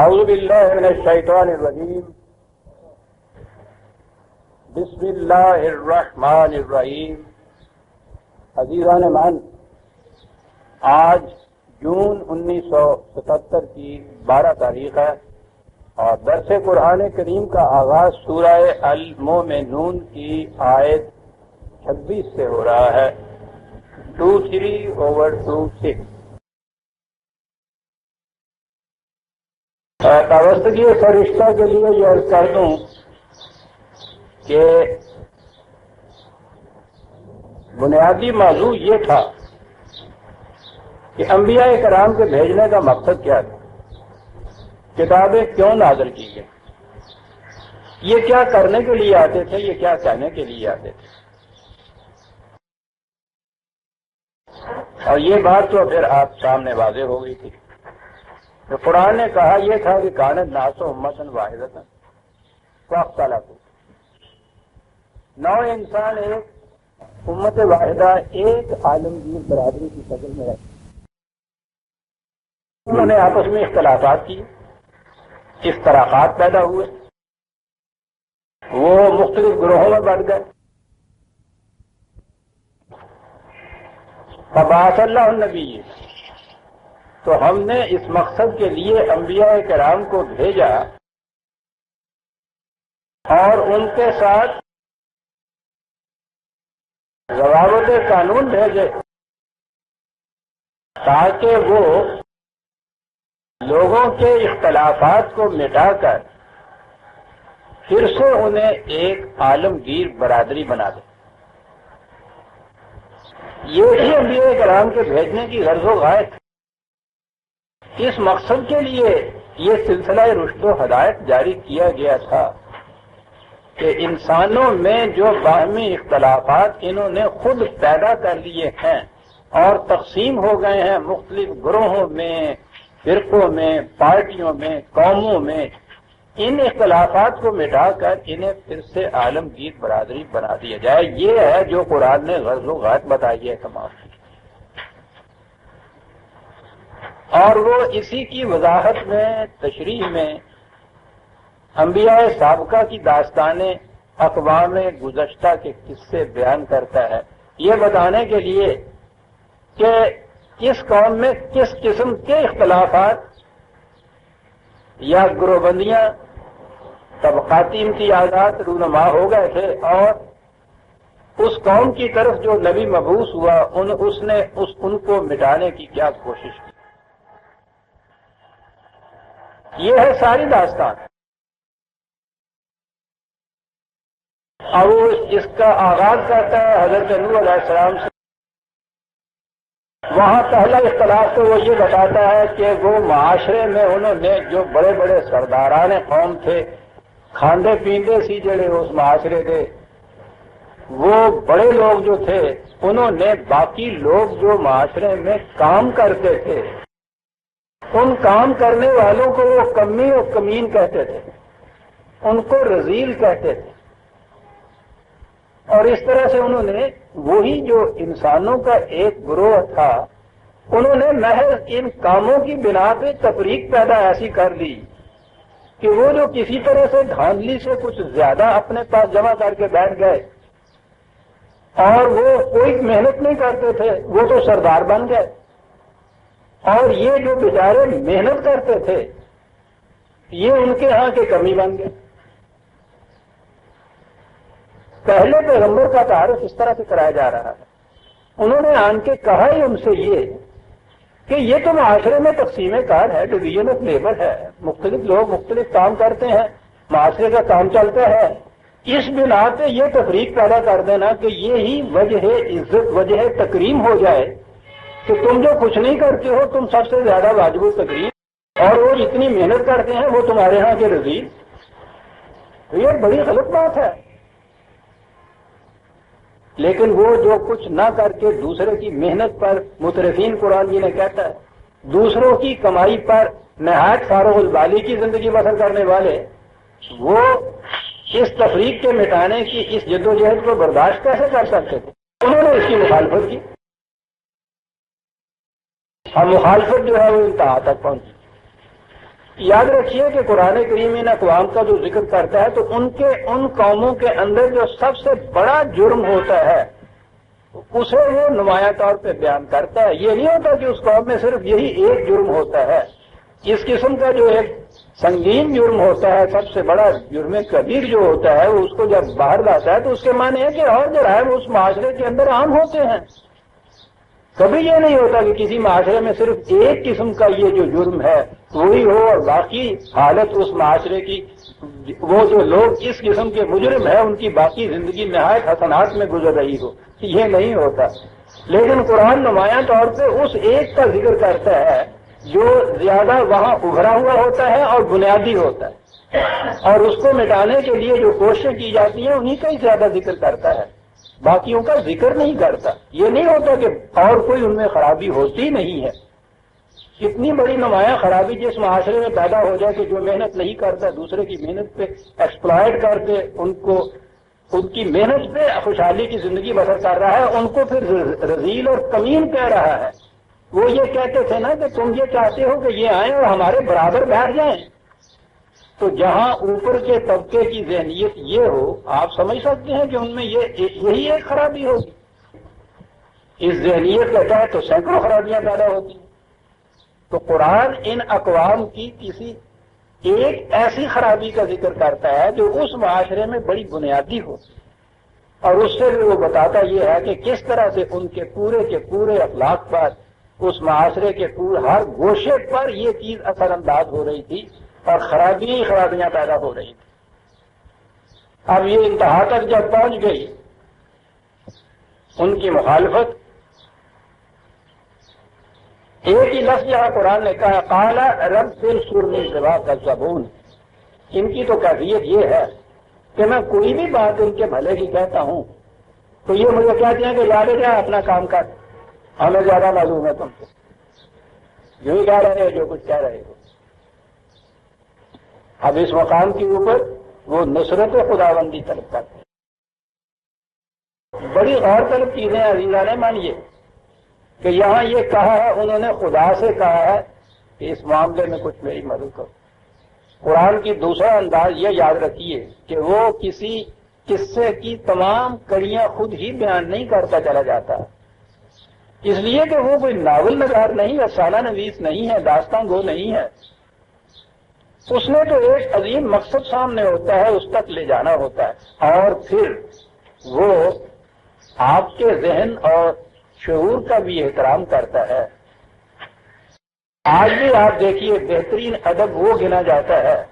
اعوذ باللہ من الشیطان الرجیم بسم اللہ الرحمن الرحیم۔ عزیزان من، آج جون 1977 کی 12 تاریخ ہے اور درس قرآن کریم کا آغاز سورہ المومنون کی آیت 26 سے ہو رہا ہے، 23/26۔ وابستگی فرشتہ کے لیے یہ عرض کر دوں کہ بنیادی موضوع یہ تھا کہ انبیاء کرام کے بھیجنے کا مقصد کیا تھا، کتابیں کیوں نازل کی گئی، یہ کیا کرنے کے لیے آتے تھے، یہ کیا کہنے کے لیے آتے تھے۔ اور یہ بات تو پھر آپ سامنے واضح ہو گئی تھی۔ تو قرآن نے کہا یہ تھا کہ کانت ناس امتً واحدۃ فاختلفوا، نو انسان ایک امت واحدہ، ایک عالمگیر برادری کی شکل میں رہتے، انہوں نے آپس میں اختلافات کیے، افتراقات پیدا ہوئے، وہ مختلف گروہوں میں بٹ گئے۔ فبعث اللہ النبی، تو ہم نے اس مقصد کے لیے انبیاء کرام کو بھیجا اور ان کے ساتھ ضوابط قانون بھیجے تاکہ وہ لوگوں کے اختلافات کو مٹا کر پھر سے انہیں ایک عالمگیر برادری بنا دے۔ یہ ہی انبیاء کرام کے بھیجنے کی غرض و غایت ہے۔ اس مقصد کے لیے یہ سلسلہ رشد و ہدایت جاری کیا گیا تھا کہ انسانوں میں جو باہمی اختلافات انہوں نے خود پیدا کر لیے ہیں اور تقسیم ہو گئے ہیں مختلف گروہوں میں، فرقوں میں، پارٹیوں میں، قوموں میں، ان اختلافات کو مٹا کر انہیں پھر سے عالمگیر برادری بنا دیا جائے۔ یہ ہے جو قرآن نے غرض و غایت بتائی ہے تمام، اور وہ اسی کی وضاحت میں، تشریح میں انبیاء سابقہ کی داستانیں، اقوام گزشتہ کے قصے بیان کرتا ہے، یہ بتانے کے لیے کہ کس قوم میں کس قسم کے اختلافات یا گروہ بندیاں، طبقاتی امتیازات رونما ہو گئے تھے، اور اس قوم کی طرف جو نبی مبعوث ہوا اس نے ان کو مٹانے کی کیا کوشش کی۔ یہ ہے ساری داستان، اور وہ اس کا آغاز کرتا ہے حضرت نوح علیہ السلام سے۔ وہاں پہلا اختلاف تو وہ یہ بتاتا ہے کہ وہ معاشرے میں انہوں نے جو بڑے بڑے سرداران قوم تھے، کھاندے پیندے سی جڑے اس معاشرے تھے، وہ بڑے لوگ جو تھے انہوں نے باقی لوگ جو معاشرے میں کام کرتے تھے ان کام کرنے والوں کو وہ کمی و کمین کہتے تھے، ان کو رذیل کہتے تھے، اور اس طرح سے انہوں نے وہی جو انسانوں کا ایک گروہ تھا انہوں نے محض ان کاموں کی بنا پہ تفریق پیدا ایسی کر دی کہ وہ جو کسی طرح سے دھاندلی سے کچھ زیادہ اپنے پاس جمع کر کے بیٹھ گئے اور وہ کوئی محنت نہیں کرتے تھے، وہ تو سردار بن گئے، اور یہ جو بیچارے محنت کرتے تھے یہ ان کے ہاں کے کمی بن گئے۔ پہلے پیغمبر کا تعارف اس طرح سے کرایا جا رہا ہے، انہوں نے آن کے کہا ہی ان سے یہ کہ یہ تو معاشرے میں تقسیم کار ہے، ڈویژن آف لیبر ہے، مختلف لوگ مختلف کام کرتے ہیں، معاشرے کا کام چلتا ہے، اس بنا پہ یہ تفریق پیدا کر دینا کہ یہی وجہ عزت، وجہ تکریم ہو جائے کہ تم جو کچھ نہیں کرتے ہو تم سب سے زیادہ واجب التکریم، اور وہ جتنی محنت کرتے ہیں وہ تمہارے ہاں کے رذیل، یہ بڑی غلط بات ہے۔ لیکن وہ جو کچھ نہ کر کے دوسرے کی محنت پر مترفین، قرآن جی نے کہتا ہے، دوسروں کی کمائی پر نہایت فارغ البالی کی زندگی بسر کرنے والے، وہ اس تفریق کے مٹانے کی اس جدوجہد کو برداشت کیسے کر سکتے تھے؟ انہوں نے اس کی مخالفت کی، اور مخالفت جو ہے وہ انتہا تک پہنچی۔ یاد رکھیے کہ قرآن کریم ان اقوام کا جو ذکر کرتا ہے تو ان قوموں کے اندر جو سب سے بڑا جرم ہوتا ہے اسے وہ نمایاں طور پہ بیان کرتا ہے. یہ نہیں ہوتا کہ اس قوم میں صرف یہی ایک جرم ہوتا ہے. اس قسم کا جو ایک سنگین جرم ہوتا ہے، سب سے بڑا جرم کبیر جو ہوتا ہے، وہ اس کو جب باہر لاتا ہے تو اس کے معنی ہے کہ اور جرائم اس معاشرے کے اندر عام ہوتے ہیں. کبھی یہ نہیں ہوتا کہ کسی معاشرے میں صرف ایک قسم کا یہ جو جرم ہے وہی ہو اور باقی حالت اس معاشرے کی، وہ جو لوگ اس قسم کے مجرم ہیں ان کی باقی زندگی نہایت حسنات میں گزر رہی ہو. یہ نہیں ہوتا. لیکن قرآن نمایاں طور پہ اس ایک کا ذکر کرتا ہے جو زیادہ وہاں ابھرا ہوا ہوتا ہے اور بنیادی ہوتا ہے، اور اس کو مٹانے کے لیے جو کوششیں کی جاتی ہیں انہی کا ہی زیادہ ذکر کرتا ہے، باقیوں کا ذکر نہیں کرتا. یہ نہیں ہوتا کہ اور کوئی ان میں خرابی ہوتی نہیں ہے. اتنی بڑی نمایاں خرابی جس معاشرے میں پیدا ہو جائے کہ جو محنت نہیں کرتا دوسرے کی محنت پہ ایکسپلائٹ کر کے ان کی محنت پہ خوشحالی کی زندگی بسر کر رہا ہے، ان کو پھر رذیل اور کمین کہہ رہا ہے. وہ یہ کہتے تھے نا کہ تم یہ چاہتے ہو کہ یہ آئیں اور ہمارے برابر بیٹھ جائیں. تو جہاں اوپر کے طبقے کی ذہنیت یہ ہو، آپ سمجھ سکتے ہیں کہ ان میں یہی ایک خرابی ہوگی. اس ذہنیت کا تحت تو سینکڑوں خرابیاں پیدا ہوتی ہیں. تو قرآن ان اقوام کی کسی ایک ایسی خرابی کا ذکر کرتا ہے جو اس معاشرے میں بڑی بنیادی ہو، اور اس سے بھی وہ بتاتا یہ ہے کہ کس طرح سے ان کے پورے اخلاق پر، اس معاشرے کے ہر گوشے پر یہ چیز اثر انداز ہو رہی تھی اور خرابیاں پیدا ہو رہی تھی. اب یہ انتہا تک جب پہنچ گئی ان کی مخالفت، ایک ہی لفظ یہاں قرآن نے کہا قال رب انصرنی بما کذبون. ان کی تو کیفیت یہ ہے کہ میں کوئی بھی بات ان کے بھلے کی کہتا ہوں تو یہ مجھے کہتے ہیں کہ یاد جائے اپنا کام کر، ہمیں زیادہ معلوم ہے تم سے، جو ہی کہہ رہے ہو جو کچھ کہہ رہے ہو. اب اس مقام کے اوپر وہ نصرت خداوندی طلب کرتے ہیں. بڑی غور طلب چیزیں عزیزان مانیے کہ یہاں یہ کہا ہے، انہوں نے خدا سے کہا ہے کہ اس معاملے میں کچھ میری مدد کرو. قرآن کی دوسرا انداز یہ یاد رکھیے کہ وہ کسی قصے کی تمام کڑیاں خود ہی بیان نہیں کرتا چلا جاتا، اس لیے کہ وہ کوئی ناول نگار نہیں، افسانہ نویس نہیں ہے، داستان گو نہیں ہے. اس نے تو ایک عظیم مقصد سامنے ہوتا ہے، اس تک لے جانا ہوتا ہے، اور پھر وہ آپ کے ذہن اور شعور کا بھی احترام کرتا ہے. آج بھی آپ دیکھیے بہترین ادب وہ گنا جاتا ہے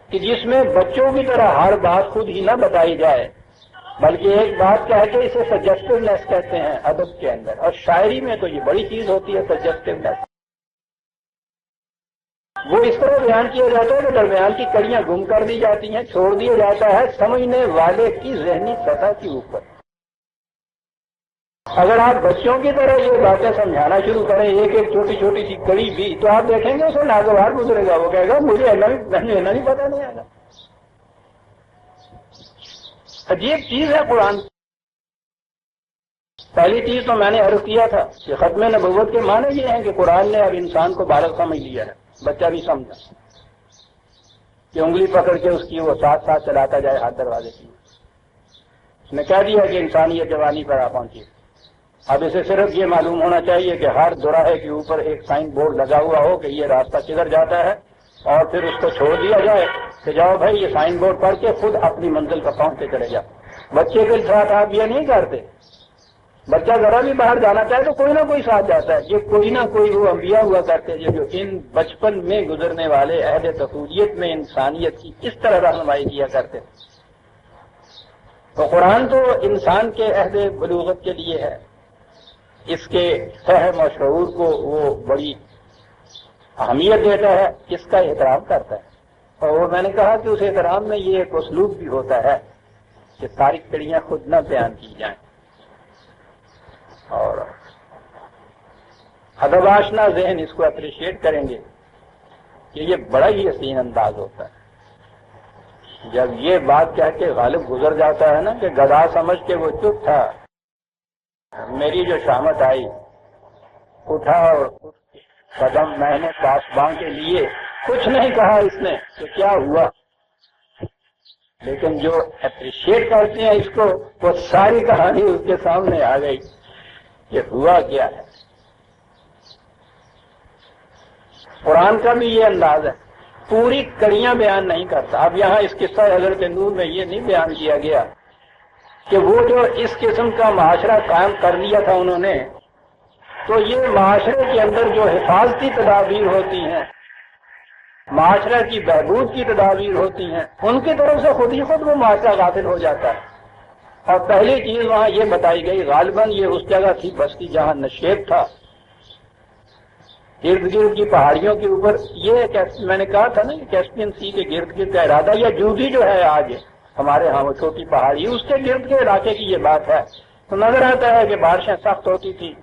کہ جس میں بچوں کی طرح ہر بات خود ہی نہ بتائی جائے، بلکہ ایک بات کہہ کے اسے سجیسٹونیس کہتے ہیں ادب کے اندر، اور شاعری میں تو یہ بڑی چیز ہوتی ہے سجیسٹونیس. وہ اس طرح بیان کیا جاتا ہے کہ درمیان کی کڑیاں گم کر دی جاتی ہیں، چھوڑ دیا جاتا ہے سمجھنے والے کی ذہنی سطح کے اوپر. اگر آپ بچوں کی طرح یہ باتیں سمجھانا شروع کریں ایک ایک چھوٹی چھوٹی سی کڑی بھی، تو آپ دیکھیں گے اسے ناگوار گزرے گا. وہ کہے گا مجھے نہیں پتا نہیں آئے گا. عجیب چیز ہے قرآن. پہلی چیز تو میں نے عرض کیا تھا کہ ختم نبوت کے معنی یہ ہیں کہ قرآن نے اب انسان کو بالغ سمجھ لیا ہے، بچہ بھی سمجھا کہ انگلی پکڑ کے اس کی وہ ساتھ ساتھ چلاتا جائے ہاتھ دروازے کی. اس نے کہہ دیا کہ انسانیت جوانی پر آ پہنچی. اب اسے صرف یہ معلوم ہونا چاہیے کہ ہر دوراہے کے اوپر ایک سائن بورڈ لگا ہوا ہو کہ یہ راستہ کدھر جاتا ہے، اور پھر اس کو چھوڑ دیا جائے کہ جاؤ بھائی یہ سائن بورڈ پڑھ کے خود اپنی منزل پر پہنچتے چلے جاؤ. بچے کے ساتھ آپ یہ نہیں کرتے. بچہ ذرا بھی باہر جانا چاہے تو کوئی نہ کوئی ساتھ جاتا ہے. یہ کوئی نہ کوئی وہ انبیاء ہوا کرتے جو ان بچپن میں گزرنے والے عہد طفولیت میں انسانیت کی اس طرح رہنمائی کیا کرتے. تو قرآن تو انسان کے عہد بلوغت کے لیے ہے، اس کے فہم اور شعور کو وہ بڑی اہمیت دیتا ہے، اس کا احترام کرتا ہے. اور میں نے کہا کہ اس احترام میں یہ ایک اسلوب بھی ہوتا ہے کہ ساری کڑیاں خود نہ بیان کی جائیں، اور ادب آشنا ذہن اس کو اپریشیٹ کریں گے کہ یہ بڑا ہی حسین انداز ہوتا ہے. جب یہ بات کہہ کے غالب گزر جاتا ہے نا کہ گدھا سمجھ کے وہ چپ تھا، میری جو شامت آئی اٹھا اور قدم میں نے پاسباں کے لیے، کچھ نہیں کہا اس نے کہ کیا ہوا، لیکن جو اپریشیٹ کرتے ہیں اس کو، وہ ساری کہانی اس کے سامنے آ گئی کہ ہوا کیا ہے۔ قرآن کا بھی یہ انداز ہے، پوری کڑیاں بیان نہیں کرتا۔ اب یہاں اس قصہ حضرت نوح میں یہ نہیں بیان کیا گیا کہ وہ جو اس قسم کا معاشرہ قائم کر لیا تھا انہوں نے، تو یہ معاشرے کے اندر جو حفاظتی تدابیر ہوتی ہیں، معاشرہ کی بہبود کی تدابیر ہوتی ہیں، ان کی طرف سے خود ہی خود وہ معاشرہ غافل ہو جاتا ہے۔ اور پہلی چیز وہاں یہ بتائی گئی، غالباً یہ اس جگہ تھی بستی جہاں نشیب تھا، ارد گرد کی پہاڑیوں کے اوپر۔ یہ میں نے کہا تھا نا کہ کیسپین سی کے گرد گرد کا ارادہ، یا جودھی جو ہے آج ہمارے ہاں وہ چھوٹی پہاڑی، اس کے گرد کے علاقے کی یہ بات ہے۔ تو نظر آتا ہے کہ بارشیں سخت ہوتی تھی،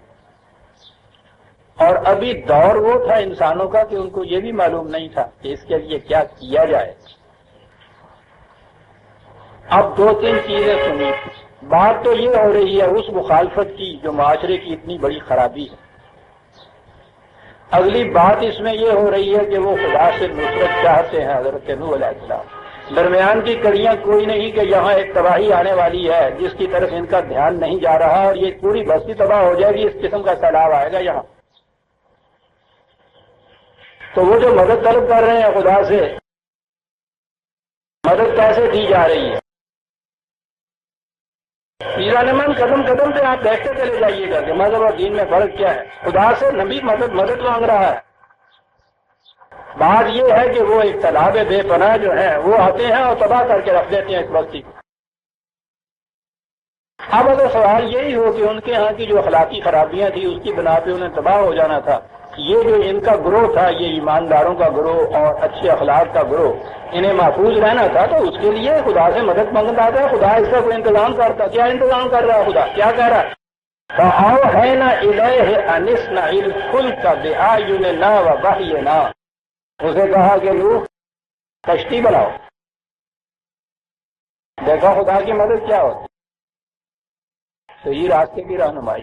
اور ابھی دور وہ تھا انسانوں کا کہ ان کو یہ بھی معلوم نہیں تھا کہ اس کے لیے کیا کیا جائے۔ اب دو تین چیزیں سنی۔ بات تو یہ ہو رہی ہے اس مخالفت کی جو معاشرے کی اتنی بڑی خرابی ہے۔ اگلی بات اس میں یہ ہو رہی ہے کہ وہ خدا سے نصرت چاہتے ہیں حضرت نوح علیہ السلام۔ درمیان کی کڑیاں کوئی نہیں کہ یہاں ایک تباہی آنے والی ہے جس کی طرف ان کا دھیان نہیں جا رہا، اور یہ پوری بستی تباہ ہو جائے گی، اس قسم کا سیلاب آئے گا یہاں۔ تو وہ جو مدد طلب کر رہے ہیں خدا سے، مدد کیسے دی جا رہی ہے؟ پیران من قدم قدم پہ آپ دیکھتے چلے جائیے گا کہ مذہب اور دین میں فرق کیا ہے۔ خدا سے نبی مدد مانگ رہا ہے۔ بات یہ ہے کہ وہ ایک تالاب بے پناہ جو ہیں وہ آتے ہیں اور تباہ کر کے رکھ دیتے ہیں اس بستی کو۔ اب اگر سوال یہی ہو کہ ان کے ہاں کی جو اخلاقی خرابیاں تھیں اس کی بنا پہ انہیں تباہ ہو جانا تھا، یہ جو ان کا گروہ تھا، یہ ایمانداروں کا گروہ اور اچھے اخلاق کا گروہ، انہیں محفوظ رہنا تھا، تو اس کے لیے خدا سے مدد مانگتا تھا۔ خدا اس کا کوئی انتظام کرتا، کیا انتظام کر رہا ہے خدا؟ کیا کہہ رہا ہے؟ فَأَوْحَيْنَا إِلَيْهِ أَنِ اصْنَعِ الْفُلْكَ بِأَعْيُنِنَا وَوَحْيِنَا، اسے کہا کہ نوح کشتی بناؤ۔ دیکھا خدا کی مدد کیا ہوتی، صحیح راستے کی رہنمائی۔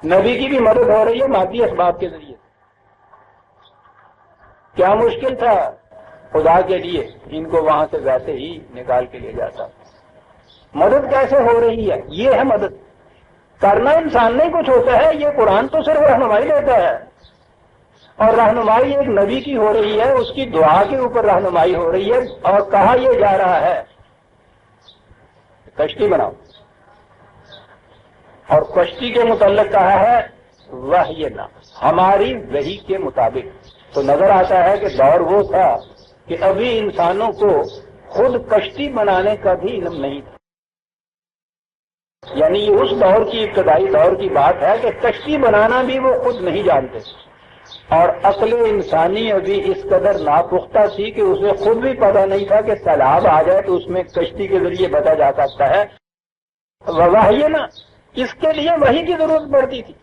نبی کی بھی مدد ہو رہی ہے مادی اسباب کے ذریعے۔ کیا مشکل تھا خدا کے لیے ان کو وہاں سے ویسے ہی نکال کے لے جاتا۔ مدد کیسے ہو رہی ہے؟ یہ ہے مدد کرنا انسان نہیں کچھ ہوتا ہے، یہ قرآن تو صرف رہنمائی دیتا ہے، اور رہنمائی ایک نبی کی ہو رہی ہے، اس کی دعا کے اوپر رہنمائی ہو رہی ہے، اور کہا یہ جا رہا ہے کشتی بناؤ، اور کشتی کے متعلق کہا ہے وحی نہ، ہماری وحی کے مطابق۔ تو نظر آتا ہے کہ دور وہ تھا کہ ابھی انسانوں کو خود کشتی بنانے کا بھی علم نہیں تھا، یعنی یہ اس دور کی ابتدائی دور کی بات ہے کہ کشتی بنانا بھی وہ خود نہیں جانتے، اور عقل انسانی ابھی اس قدر ناپختہ تھی کہ اسے خود بھی پتہ نہیں تھا کہ سیلاب آ جائے تو اس میں کشتی کے ذریعے بچا جا سکتا ہے۔ وحی نا، اس کے لیے وحی کی ضرورت پڑتی تھی۔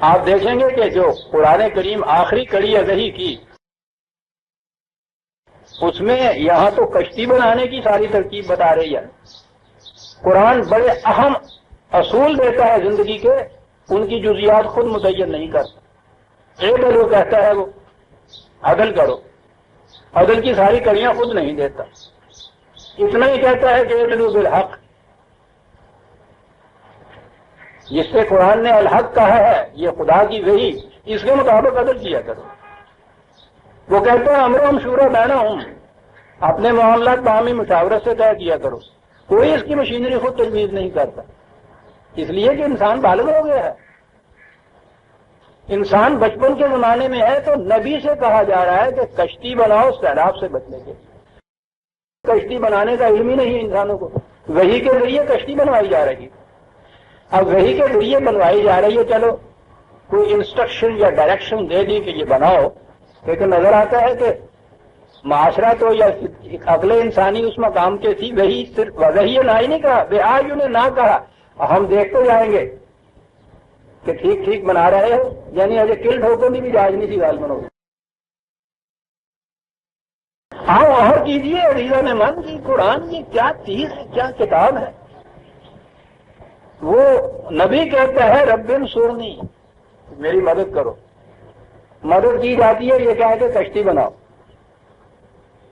آپ دیکھیں گے کہ جو قرآن کریم آخری کڑی ہے وحی کی، اس میں یہاں تو کشتی بنانے کی ساری ترکیب بتا رہی ہے۔ قرآن بڑے اہم اصول دیتا ہے زندگی کے، ان کی جزیات خود متعین نہیں کرتا۔ عدل وہ کہتا ہے، وہ عدل کرو، عدل کی ساری کڑیاں خود نہیں دیتا، اتنا ہی کہتا ہے کہ عدل بالحق، جس سے قرآن نے الحق کہا ہے، یہ خدا کی وحی، اس کے مطابق عدل کیا کرو۔ وہ کہتے ہیں امرہم شورا بینہم، اپنے معاملات باہمی مشاورت سے طے کیا کرو، کوئی اس کی مشینری خود تجویز نہیں کرتا، اس لیے کہ انسان بالغ ہو گیا ہے، انسان بچپن کے زمانے میں ہے، تو نبی سے کہا جا رہا ہے کہ کشتی بناؤ سیلاب سے بچنے کے لیے۔ کشتی بنانے کا علم ہی نہیں انسانوں کو، وحی کے ذریعے کشتی بنوائی جا رہی ہے۔ اب وحی کے ذریعے بنوائی جا رہی ہے، چلو کوئی انسٹرکشن یا ڈائریکشن دے دی کہ یہ بناؤ، لیکن نظر آتا ہے کہ معاشرہ تو یا عقل انسانی اس مقام کے تھی، وہی صرف وحی نہ ہی نہیں کہا، بے آیوں نے نہ کہا، ہم دیکھتے جائیں گے کہ ٹھیک ٹھیک بنا رہے ہو، یعنی اجے کل ٹھوکنے بھی جائز نہیں تھی غالباً ہو۔ آؤ اور کیجیے عزیزان من کی قرآن کی کیا چیز ہے، کیا کتاب ہے۔ وہ نبی کہتا ہے رب انصرنی، میری مدد کرو. مدد کی جاتی ہے، یہ کیا ہے کہ کشتی بناؤ.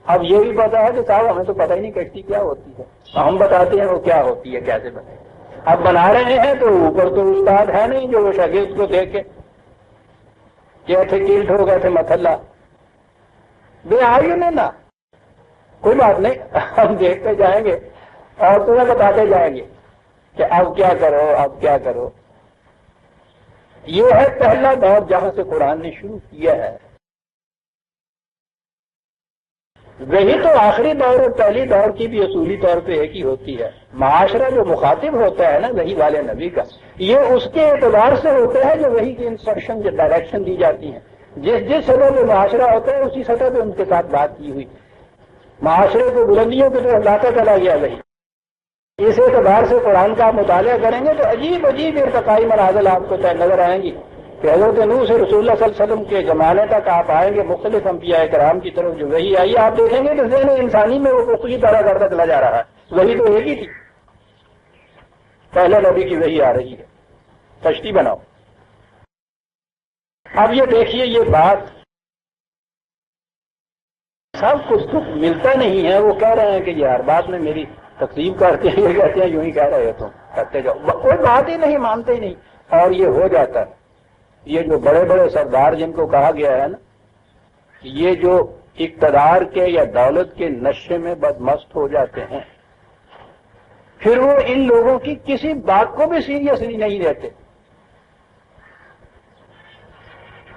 اب یہ بھی پتا ہے کہ صاحب ہمیں تو پتہ ہی نہیں کشتی کیا ہوتی ہے، ہم بتاتے ہیں وہ کیا ہوتی ہے، کیسے بنے. اب بنا رہے ہیں تو اوپر تو استاد ہے نہیں جو وہ شاگرد کو دیکھ کے کہ تھے کیلٹ ہو گئے تھے متھلا بے آئی نہیں نا. کوئی بات نہیں، ہم دیکھتے جائیں گے اور تمہیں بتاتے جائیں گے کہ اب کیا کرو، اب کیا کرو. یہ ہے پہلا دور جہاں سے قرآن نے شروع کیا ہے. وہی تو آخری دور اور پہلی دور کی بھی اصولی طور پہ ایک ہی ہوتی ہے. معاشرہ جو مخاطب ہوتا ہے نا وہی والے نبی کا، یہ اس کے اعتبار سے ہوتا ہے جو وہی کی انسٹرکشن جو ڈائریکشن دی جاتی ہیں. جس سطح پہ معاشرہ ہوتا ہے اسی سطح پہ ان کے ساتھ بات کی ہوئی. معاشرے کو بلندیوں کی طرف لاتا چلا گیا وہی. اس اعتبار سے قرآن کا آپ مطالعہ کریں گے تو عجیب عجیب ارتقائی منازل آپ کو نظر آئیں گی کہ حضرت نوح سے رسول اللہ صلی اللہ علیہ وسلم کے زمانے تک آپ آئیں گے مختلف انبیاء کرام کی طرف جو وہی آئی آپ دیکھیں گے تو ذہن انسانی میں وہ پختگی پیدا کرتا چلا جا رہا ہے. وہی تو ایک ہی تھی، پہلے نبی کی وہی آ رہی ہے، کشتی بناؤ. اب یہ دیکھیے یہ بات سب کچھ تو ملتا نہیں ہے. وہ کہہ رہے ہیں کہ یار بعد میں میری تقسیم کرتے ہیں، یہ کہتے ہیں یوں ہی کہہ رہے ہو تم کرتے جاؤ، کوئی بات ہی نہیں، مانتے ہی نہیں. اور یہ ہو جاتا ہے. یہ جو بڑے بڑے سردار جن کو کہا گیا ہے نا، یہ جو اقتدار کے یا دولت کے نشے میں بدمست ہو جاتے ہیں پھر وہ ان لوگوں کی کسی بات کو بھی سیریسلی نہیں لیتے.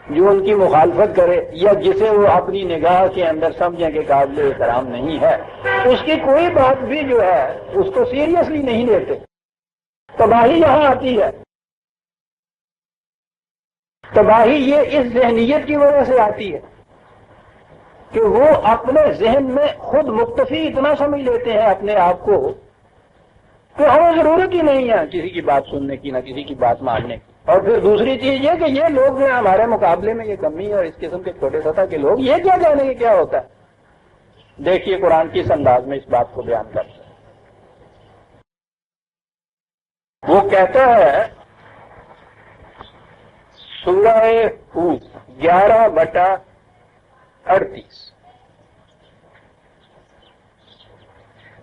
جو ان کی مخالفت کرے یا جسے وہ اپنی نگاہ کے اندر سمجھیں کہ قابل احترام نہیں ہے، اس کی کوئی بات بھی جو ہے اس کو سیریسلی نہیں لیتے. تباہی یہاں آتی ہے. تباہی یہ اس ذہنیت کی وجہ سے آتی ہے کہ وہ اپنے ذہن میں خود مکتفی اتنا سمجھ لیتے ہیں اپنے آپ کو کہ ہمیں ضرورت ہی نہیں ہے کسی کی بات سننے کی، نہ کسی کی بات ماننے کی. اور پھر دوسری چیز یہ کہ یہ لوگ جو ہمارے مقابلے میں یہ کمی اور اس قسم کے چھوٹے سطح کے لوگ یہ کیا جانے کہ کیا ہوتا ہے. دیکھیے قرآن کس انداز میں اس بات کو بیان کرتا ہے. وہ کہتا ہے سورہ ہود 11/38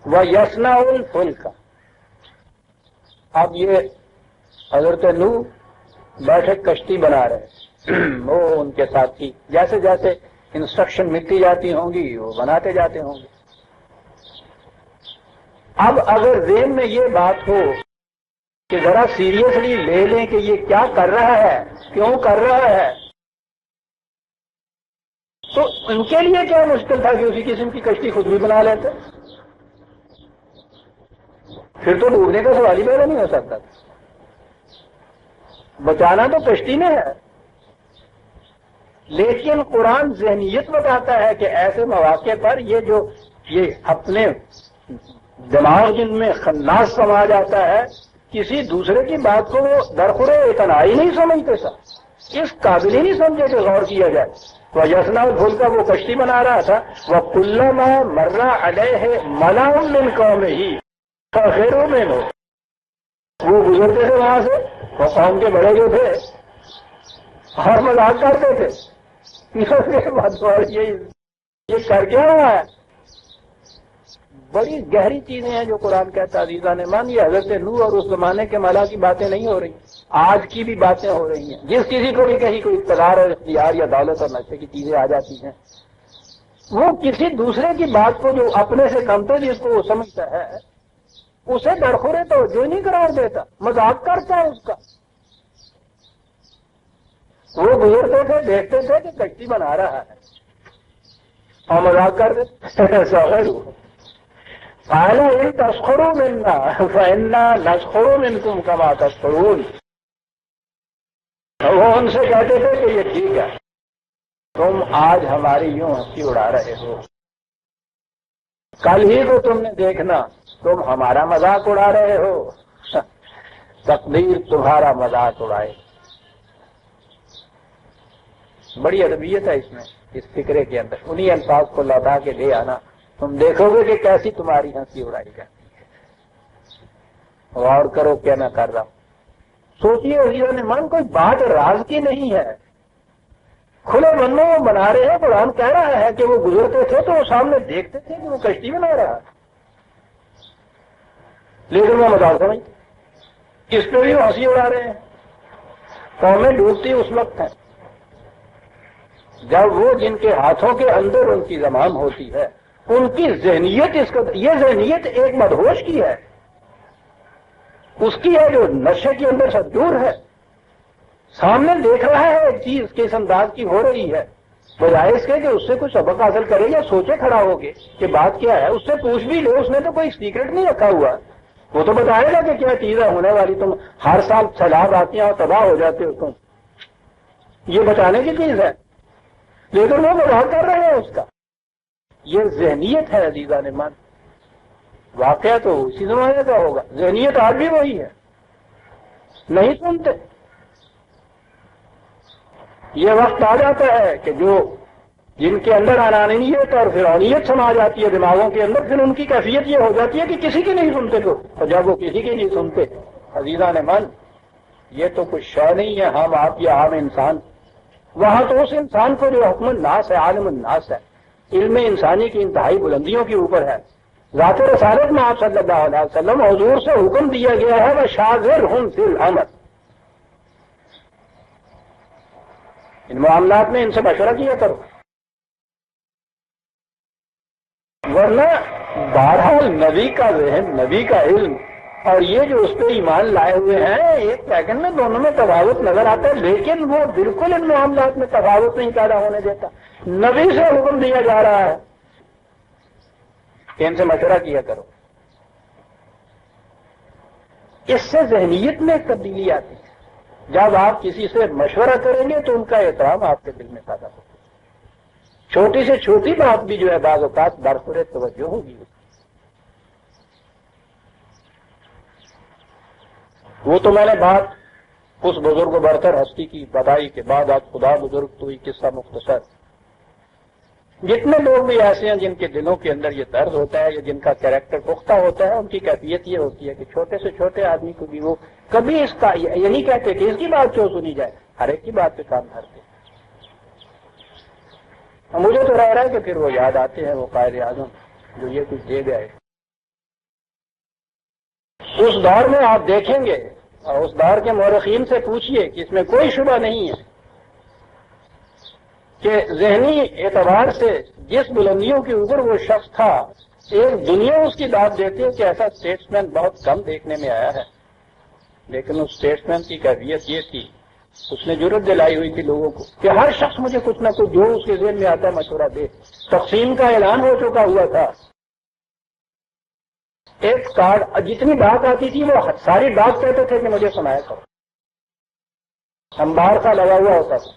وَيَصْنَعُ الْفُلْكَ. اب یہ حضرت نوح بیٹھے کشتی بنا رہے، وہ ان کے ساتھی جیسے جیسے انسٹرکشن ملتی جاتی ہوں گی وہ بناتے جاتے ہوں گے. اب اگر ذہن میں یہ بات ہو کہ ذرا سیریسلی لے لیں کہ یہ کیا کر رہا ہے، کیوں کر رہا ہے، تو ان کے لیے کیا مشکل تھا کہ اسی قسم کی کشتی خود بھی بنا لیتے. پھر تو ڈوبنے کا سوال ہی پیدا نہیں ہو سکتا. بچانا تو کشتی میں ہے. لیکن قرآن ذہنیت بتاتا ہے کہ ایسے مواقع پر یہ اپنے دماغ جن میں خناس سما جاتا ہے کسی دوسرے کی بات کو وہ درخورے اتنا ہی نہیں سمجھتے سا، اس قابل ہی نہیں سمجھے کہ غور کیا جائے. وَيَصْنَعُ الْفُلْكَ وہ کشتی بنا رہا تھا. وَكُلَّمَا مَرَّ عَلَيْهِ مَلَأٌ مِّن قَوْمِهِ فَسَخِرُوا مِنْهُ. وہ گزرتے تھے وہاں سے، وہ قوم کے بڑے جو تھے اور مذاق کرتے تھے. یہ کر کیا رہا ہے؟ بڑی گہری چیزیں ہیں جو قرآن کہتا ہے عزیزان مان. یہ حضرت نوح اور اس زمانے کے ملا کی باتیں نہیں ہو رہی، آج کی بھی باتیں ہو رہی ہیں. جس کسی کو بھی کہیں کوئی اقتدار اور اختیار یا دولت اور نشے کی چیزیں آ جاتی ہیں، وہ کسی دوسرے کی بات کو جو اپنے سے کم تو جس کو وہ سمجھتا ہے اسے درخورے توجہ نہیں قرار دیتا، مذاق کرتا ہے اس کا. وہ گزرتے تھے دیکھتے تھے کہ کشتی بنا رہا ہے اور مذاق کر دیتے. قال ان تسخروا منا فإنا نسخر منكم كما تسخرون. وہ ان سے کہتے تھے کہ یہ ٹھیک ہے، تم آج ہماری یوں ہنسی اڑا رہے ہو، کل ہی کو تم نے دیکھنا تم ہمارا مذاق اڑا رہے ہو، تقدیر تمہارا مذاق اڑائے. بڑی ادبیت ہے اس میں، اس فکرے کے اندر. انہی الفاظ کو لوٹا کے لے آنا، تم دیکھو گے کہ کیسی تمہاری ہنسی اڑائی جاتی ہے. غور کرو کیا میں کر رہا ہوں. سوچیے عزیزان ایمان، کوئی بات راز کی نہیں ہے، کھلے من میں وہ بنا رہے ہیں۔ قرآن کہہ رہا ہے کہ وہ گزرتے تھے تو وہ سامنے دیکھتے تھے کہ وہ کشتی بنا رہا ہے، لیکن وہ مذاق سمجھ اس پہ بھی ہنسی اڑا رہے ہیں۔ قومیں ڈوبتی اس وقت ہیں جب وہ جن کے ہاتھوں کے اندر ان کی زمام ہوتی ہے، ان کی ذہنیت یہ ذہنیت ایک مدہوش کی ہے، اس کی ہے جو نشے کے اندر سے دور ہے، سامنے دیکھ رہا ہے ایک چیز کس انداز کی ہو رہی ہے، بجائے اس کے کہ اس سے کچھ سبق حاصل کرے یا سوچے کھڑا ہو کے کہ بات کیا ہے، اس سے پوچھ بھی لے، اس نے تو کوئی سیکرٹ نہیں رکھا ہوا، وہ تو بتائے گا کہ کیا چیز ہے ہونے والی، تم ہر سال سیلاب آتی ہیں اور تباہ ہو جاتے ہو، تم یہ بچانے کی چیز ہے، لیکن وہ مذاق کر رہے ہیں اس کا۔ یہ ذہنیت ہے عزیزان من، واقعہ تو اسی زمانے کا ہوگا، ذہنیت آج بھی وہی ہے، نہیں سنتے۔ یہ وقت آ جاتا ہے کہ جن کے اندر انانیت اور فرعونیت سما جاتی ہے دماغوں کے اندر، پھر ان کی کیفیت یہ ہو جاتی ہے کہ کسی کی نہیں سنتے تو، اور جب وہ کسی کی نہیں سنتے عزیزان من، یہ تو کچھ شے نہیں ہے، ہم آپ یا عام انسان، وہاں تو اس انسان کو جو حکم الناس ہے، عالم الناس ہے، علم انسانی کی انتہائی بلندیوں کے اوپر ہے، ذات رسالت میں آپ صلی اللہ علیہ وسلم حضور سے حکم دیا گیا ہے وَشَاوِرْهُمْ فِي الْأَمْرِ، ان معاملات میں ان سے مشورہ کیا کرو، ورنہ بہرحال نبی کا ذہن، نبی کا علم اور یہ جو اس پہ ایمان لائے ہوئے ہیں، ایک سیکنڈ میں دونوں میں تفاوت نظر آتا ہے، لیکن وہ بالکل ان معاملات میں تفاوت نہیں پیدا ہونے دیتا۔ نبی سے حکم دیا جا رہا ہے کہ ان سے مشورہ کیا کرو، اس سے ذہنیت میں تبدیلی آتی ہے۔ جب آپ کسی سے مشورہ کریں گے تو ان کا احترام آپ کے دل میں پیدا ہوگا، چھوٹی سے چھوٹی بات بھی جو ہے بعض اوقات برسر توجہ ہوگی۔ وہ تو میں نے بات اس بزرگ و برتر ہستی کی بتائی کے بعد آج خدا بزرگ تو ہی قصہ مختصر، جتنے لوگ بھی ایسے ہیں جن کے دلوں کے اندر یہ درد ہوتا ہے یا جن کا کیریکٹر پختہ ہوتا ہے، ان کی کیفیت یہ ہوتی ہے کہ چھوٹے سے چھوٹے آدمی کو بھی وہ کبھی اس کا یہ نہیں کہتے کہ اس کی بات کیوں سنی جائے، ہر ایک کی بات پہ کام کرتے۔ مجھے تو رہ رہا ہے کہ پھر وہ یاد آتے ہیں وہ قائد اعظم جو یہ کچھ دے گئے۔ اس دور میں آپ دیکھیں گے اور اس دور کے مورخین سے پوچھئے کہ اس میں کوئی شبہ نہیں ہے کہ ذہنی اعتبار سے جس بلندیوں کے اوپر وہ شخص تھا، ایک دنیا اس کی داد دیتی ہے کہ ایسا اسٹیٹسمین بہت کم دیکھنے میں آیا ہے، لیکن اس اسٹیٹسمین کی کیفیت یہ تھی، اس نے جرأت دلائی ہوئی تھی لوگوں کو کہ ہر شخص مجھے کچھ نہ کچھ جو اس کے ذہن میں آتا ہے مشورہ دے۔ تقسیم کا اعلان ہو چکا ہوا تھا، ایک کارڈ جتنی ڈاک آتی تھی وہ ساری ڈاک کہتے تھے کہ مجھے سنایا کرو، انبار کا لگا ہوا ہوتا تھا،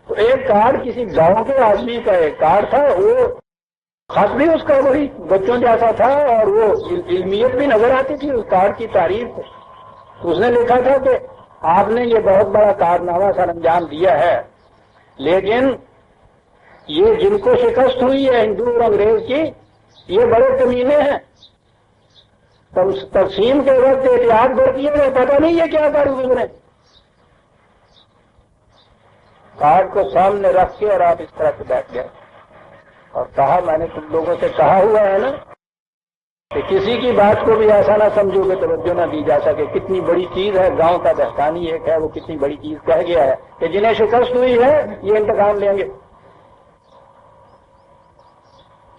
تو ایک کارڈ کسی گاؤں کے آدمی کا ایک کارڈ تھا، وہ خط بھی اس کا وہی بچوں جیسا تھا اور وہ علمیت بھی نظر آتی تھی اس کارڈ کی تعریف سے۔ اس نے لکھا تھا کہ آپ نے یہ بہت بڑا کارنامہ سر انجام دیا ہے، لیکن یہ جن کو شکست ہوئی ہے ہندو اور انگریز کی، یہ بڑے کمینے ہیں، تقسیم کے وقت احتیاط برتی ہے، پتہ نہیں یہ کیا کر گزرے۔ کارڈ کو سامنے رکھ کے اور آپ اس طرح سے بیٹھ گئے اور کہا میں نے تم لوگوں سے کہا ہوا ہے نا کہ کسی کی بات کو بھی ایسا نہ سمجھو کہ توجہ نہ دی جا سکے، کتنی بڑی چیز ہے، گاؤں کا دہقانی ایک ہے، وہ کتنی بڑی چیز کہہ گیا ہے کہ جنہیں شکست ہوئی ہے یہ انتقام لیں گے۔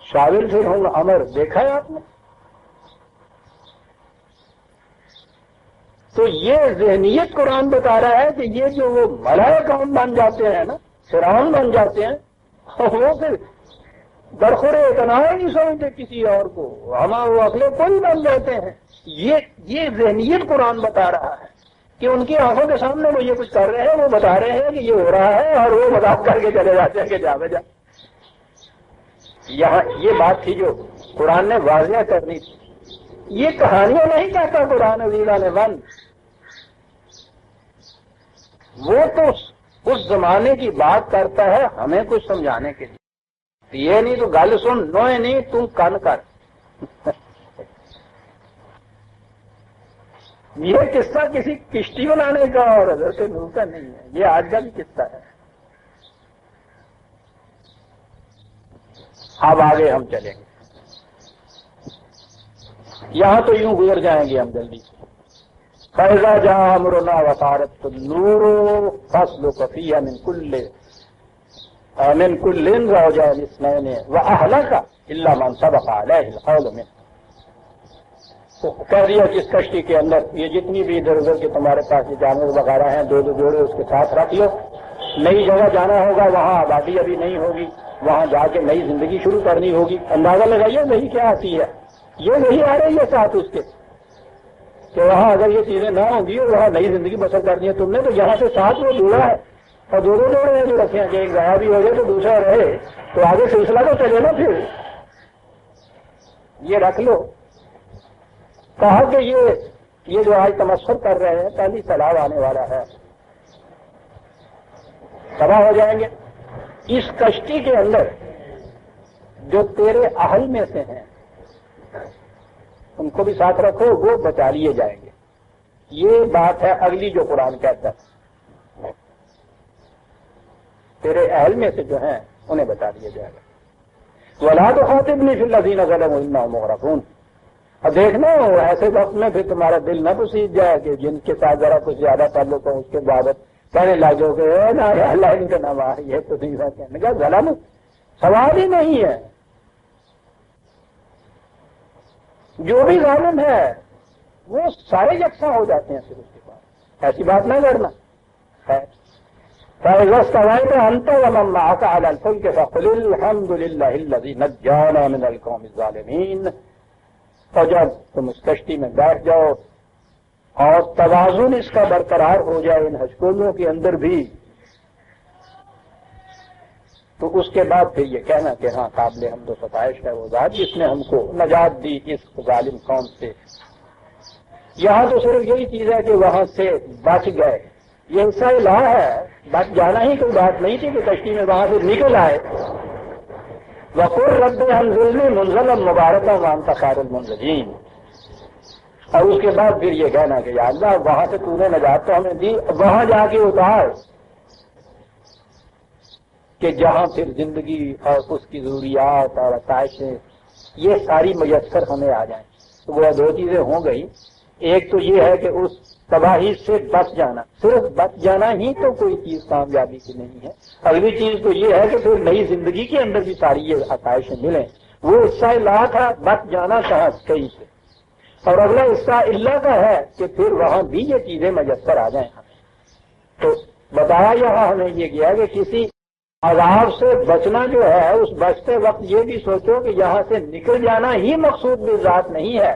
شاول پھر ہوں امر دیکھا ہے آپ نے؟ تو یہ ذہنیت قرآن بتا رہا ہے کہ یہ جو وہ ملائے قوم بن جاتے ہیں نا، فرعون بن جاتے ہیں، وہ پھر درخور اتنا نہیں سمجھتے کسی اور کو، ہمارا وہ اگلے کوئی بن جاتے ہیں۔ یہ ذہنیت قرآن بتا رہا ہے کہ ان کی آنکھوں کے سامنے وہ یہ کچھ کر رہے ہیں، وہ بتا رہے ہیں کہ یہ ہو رہا ہے، اور وہ مذاق کر کے چلے جاتے ہیں کہ جا بجا۔ یہاں یہ بات تھی جو قرآن نے واضح کرنی تھی، یہ کہانیاں نہیں کہتا قرآن عزیزان من، وہ تو اس زمانے کی بات کرتا ہے ہمیں کچھ سمجھانے کے لیے۔ یہ نہیں تو گل سن، نوئے نہیں تم کن کر۔ یہ قصہ کسی کشتی بنانے کا اور حضرت نوح کا نہیں ہے، یہ آج کا بھی قصہ ہے۔ اب آگے ہم چلیں گے، یہاں تو یوں گزر جائیں گے ہم جلدی سے۔ فَإِذَا جَاءَ أَمْرُنَا وَفَارَتِ النُّورُ فَاسْلُكْ فِيهَا مِنْ كُلٍّ زَوْجَيْنِ اثْنَيْنِ وَأَهْلَكَ إِلَّا مَنْ سَبَقَ عَلَيْهِ الْقَوْلُ مِنْهُ۔ تو کہہ دیا کہ اس کشتی کے اندر یہ جتنی بھی ادھر ادھر کے تمہارے پاس یہ جانور وغیرہ ہیں، دو دو جوڑے اس کے ساتھ رکھ لو، نئی جگہ جانا ہوگا، وہاں آبادی ابھی نہیں ہوگی، وہاں جا کے نئی زندگی شروع کرنی ہوگی۔ اندازہ لگائیے وہی کیا آتی ہے، یہ وہی آ رہی ہے ساتھ اس کے کہ وہاں اگر یہ چیزیں نہ ہوں گی اور وہاں نئی زندگی بسر کرنی ہے تم نے، تو یہاں سے ساتھ وہ جڑا ہے، اور دو دو جوڑے ہیں جو رکھے ہیں کہ ایک ضائع بھی ہو جائے تو دوسرا رہے، تو آگے سلسلہ تو چلے نا۔ پھر یہ رکھ لو۔ کہا کہ یہ جو آج تمسخر کر رہے ہیں، پہلی سیلاب آنے والا ہے، تباہ ہو جائیں گے۔ اس کشتی کے اندر جو تیرے اہل میں سے ہیں ان کو بھی ساتھ رکھو، وہ بچا لیے جائیں گے۔ یہ بات ہے اگلی جو قرآن کہتا ہے، تیرے اہل میں سے جو ہیں انہیں بچا لیا جائے گا۔ وَلَا تُخَاطِبْنِي فِي الَّذِينَ ظَلَمُوا إِنَّهُم مُغْرَقُونَ۔ اور دیکھنا ایسے وقت میں پھر تمہارا دل نہ پسیج جائے کہ جن کے ساتھ ذرا کچھ زیادہ تعلق ہو اس کے بعد کہنے لگو کہ اللہ ان کا نام یہ تو نہیں تھا، کہنے کا ظلم سوال ہی نہیں ہے۔ جو بھی ظالم ہے وہ سارے یکساں ہو جاتے ہیں پھر اس کے بعد، ایسی بات نہ کرنا۔ فَإِذَا اسْتَوَيْتَ أَنْتَ وَمَن مَّعَكَ عَلَى الْفُلْكِ فَقُلِ الْحَمْدُ لِلَّهِ الَّذِي نَجَّانَا مِنَ الْقَوْمِ الظَّالِمِينَ۔ اور جب تم اس کشتی میں بیٹھ جاؤ اور توازن اس کا برقرار ہو جائے ان ہچکولوں کے اندر بھی، تو اس کے بعد پھر یہ کہنا کہ ہاں قابل حمد و ستائش ہے وہ ذات جس نے ہم کو نجات دی اس ظالم قوم سے۔ یہاں تو صرف یہی چیز ہے کہ وہاں سے بچ گئے، یہ حصہ الہ ہے، بچ جانا ہی کوئی بات نہیں تھی کہ کشتی میں وہاں سے نکل آئے۔ وَقُلْ رَبِّ أَنزِلْنِي مُنزَلًا مُبَارَكًا وَأَنتَ خَيْرُ الْمُنزِلِينَ۔ اور اس کے بعد پھر یہ کہنا کہ یا اللہ وہاں سے تو نے نجات تو ہمیں دی، وہاں جا کے اتار کہ جہاں پھر زندگی اور اس کی ضروریات اور آسائشیں یہ ساری میسر ہمیں آ جائیں۔ تو وہ دو چیزیں ہو گئی، ایک تو یہ ہے کہ اس تباہی سے بچ جانا، صرف بچ جانا ہی تو کوئی چیز کامیابی کی نہیں ہے، اگلی چیز تو یہ ہے کہ پھر نئی زندگی کے اندر بھی ساری یہ آسائشیں ملیں۔ وہ حصہ اللہ تھا، بچ جانا کہاں کہیں سے، اور اگلا حصہ اللہ کا ہے کہ پھر وہاں بھی یہ چیزیں میسر آ جائیں ہمیں۔ تو بتایا یہاں ہمیں یہ گیا کہ کسی عذاب سے بچنا جو ہے اس بچتے وقت یہ بھی سوچو کہ یہاں سے نکل جانا ہی مقصود بھی ذات نہیں ہے۔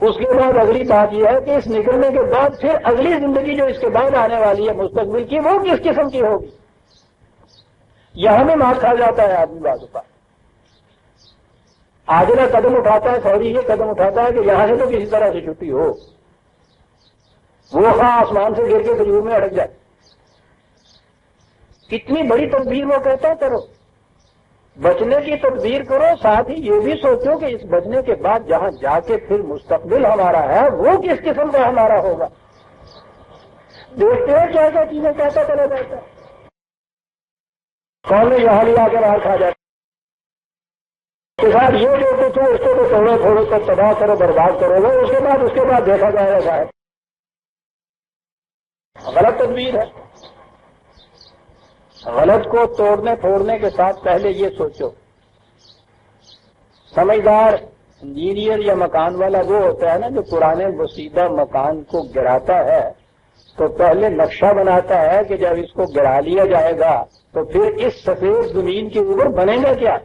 اس کے بعد اگلی بات یہ ہے کہ اس نکلنے کے بعد پھر اگلی زندگی جو اس کے بعد آنے والی ہے مستقبل کی، وہ کس قسم کی ہوگی۔ یہاں میں مار کھا جاتا ہے آدمی بازو کا، آجلا قدم اٹھاتا ہے، فوری یہ قدم اٹھاتا ہے کہ یہاں سے تو کسی طرح سے چھٹی ہو، وہ خواہ آسمان سے گر کے کھجور میں اٹک جائے۔ کتنی بڑی تدبیر وہ کہتا ہے کرو، بچنے کی تدبیر کرو، ساتھ ہی یہ بھی سوچو کہ اس بچنے کے بعد جہاں جا کے پھر مستقبل ہمارا ہے وہ کس قسم کا ہمارا ہوگا۔ دیکھتے ہو کیا کیا چیزیں کہتا چلا جاتا ہے، کون نے یہاں لیا کے باہر کھا جاتا کے ساتھ یہ جو کچھ ہو اس کو تو توڑو تھوڑو تو تباہ کرو برباد کرو گے، اس کے بعد دیکھا جائے گا صاحب غلط تدبیر ہے۔ غلط کو توڑنے پھوڑنے کے ساتھ پہلے یہ سوچو، سمجھدار انجینئر یا مکان والا وہ ہوتا ہے نا جو پرانے وسیدہ مکان کو گراتا ہے تو پہلے نقشہ بناتا ہے کہ جب اس کو گرا لیا جائے گا تو پھر اس سفید زمین کے اوپر بنے گا کیا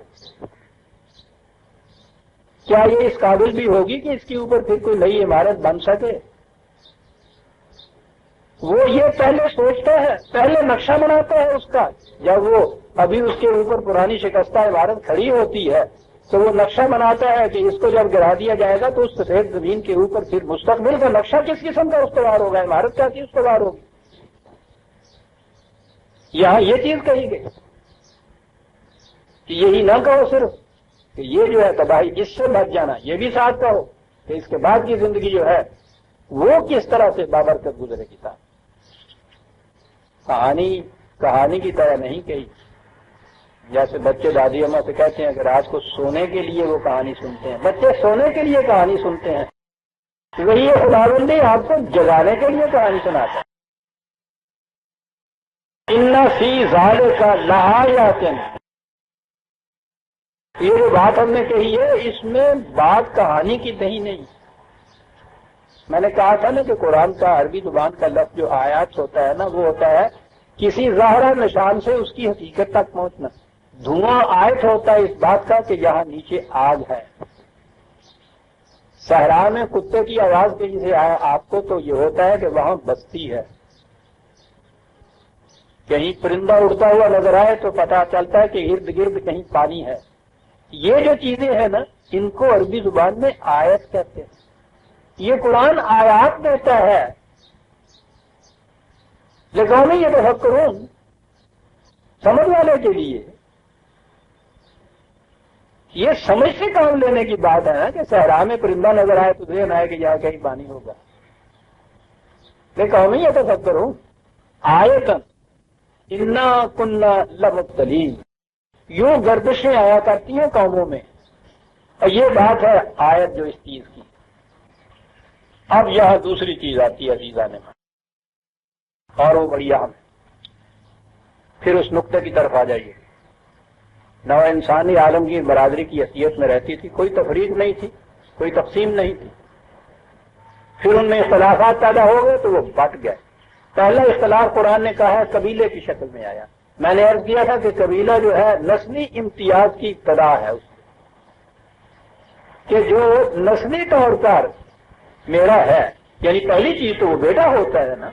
یہ اس قابل بھی ہوگی کہ اس کے اوپر پھر کوئی نئی عمارت بن سکے۔ وہ یہ پہلے سوچتا ہے، پہلے نقشہ بناتا ہے اس کا، جب وہ ابھی اس کے اوپر پرانی شکستہ عمارت کھڑی ہوتی ہے تو وہ نقشہ بناتا ہے کہ اس کو جب گرا دیا جائے گا تو اس سفید زمین کے اوپر پھر مستقبل کا نقشہ کس قسم کا استوار ہوگا، عمارت کا کی استوار ہوگی۔ یہاں یہ چیز کہی گئی کہ یہی نہ کہو صرف کہ یہ جو ہے تباہی اس سے بچ جانا، یہ بھی ساتھ کہو کہ اس کے بعد کی زندگی جو ہے وہ کس طرح سے بابرکت گزرے کتاب. کہانی کی طرح نہیں کہی. جیسے بچے دادی اماں سے کہتے ہیں کہ رات کو سونے کے لیے وہ کہانی سنتے ہیں. بچے سونے کے لیے کہانی سنتے ہیں، وہی خداوندی آپ کو جگانے کے لیے کہانی سناتا ہے. ان فی ذالک لآیات، یہ جو بات ہم نے کہی ہے اس میں بات کہانی کی نہیں. میں نے کہا تھا نا کہ قرآن کا عربی زبان کا لفظ جو آیات ہوتا ہے نا، وہ ہوتا ہے کسی ظاہرہ نشان سے اس کی حقیقت تک پہنچنا. دھواں آیت ہوتا ہے اس بات کا کہ یہاں نیچے آگ ہے. صحرا میں کتے کی آواز کہیں سے آیا آپ کو تو یہ ہوتا ہے کہ وہاں بستی ہے. کہیں پرندہ اڑتا ہوا نظر آئے تو پتہ چلتا ہے کہ ارد گرد کہیں پانی ہے. یہ جو چیزیں ہیں نا ان کو عربی زبان میں آیت کہتے ہیں. یہ قرآن آیات دیتا ہے لیکن یہ تفکرون، سمجھ والے کے لیے. یہ سمجھ سے کام لینے کی بات ہے نا کہ صحرا میں پرندہ نظر آئے تو ذہن آئے کہ یہاں کہیں پانی ہوگا. لیکن یہ تفکرون آیتن انا کننا لمبتلین، یوں گردشیں آیا کرتی ہیں قوموں میں، اور یہ بات ہے آیت جو اس چیز کی. اب یہاں دوسری چیز آتی ہے عزیزان نے، اور وہ بڑی اہم ہے. پھر اس نقطے کی طرف آ جائیے. نو انسانی عالمگیر برادری کی حیثیت میں رہتی تھی، کوئی تفریق نہیں تھی، کوئی تقسیم نہیں تھی. پھر ان میں اختلافات پیدا ہو گئے تو وہ بٹ گئے. پہلا اختلاف قرآن نے کہا ہے قبیلے کی شکل میں آیا. میں نے عرض کیا تھا کہ قبیلہ جو ہے نسلی امتیاز کی ابتدا ہے اس کہ جو نسلی طور پر میرا ہے، یعنی پہلی چیز تو وہ بیٹا ہوتا ہے نا،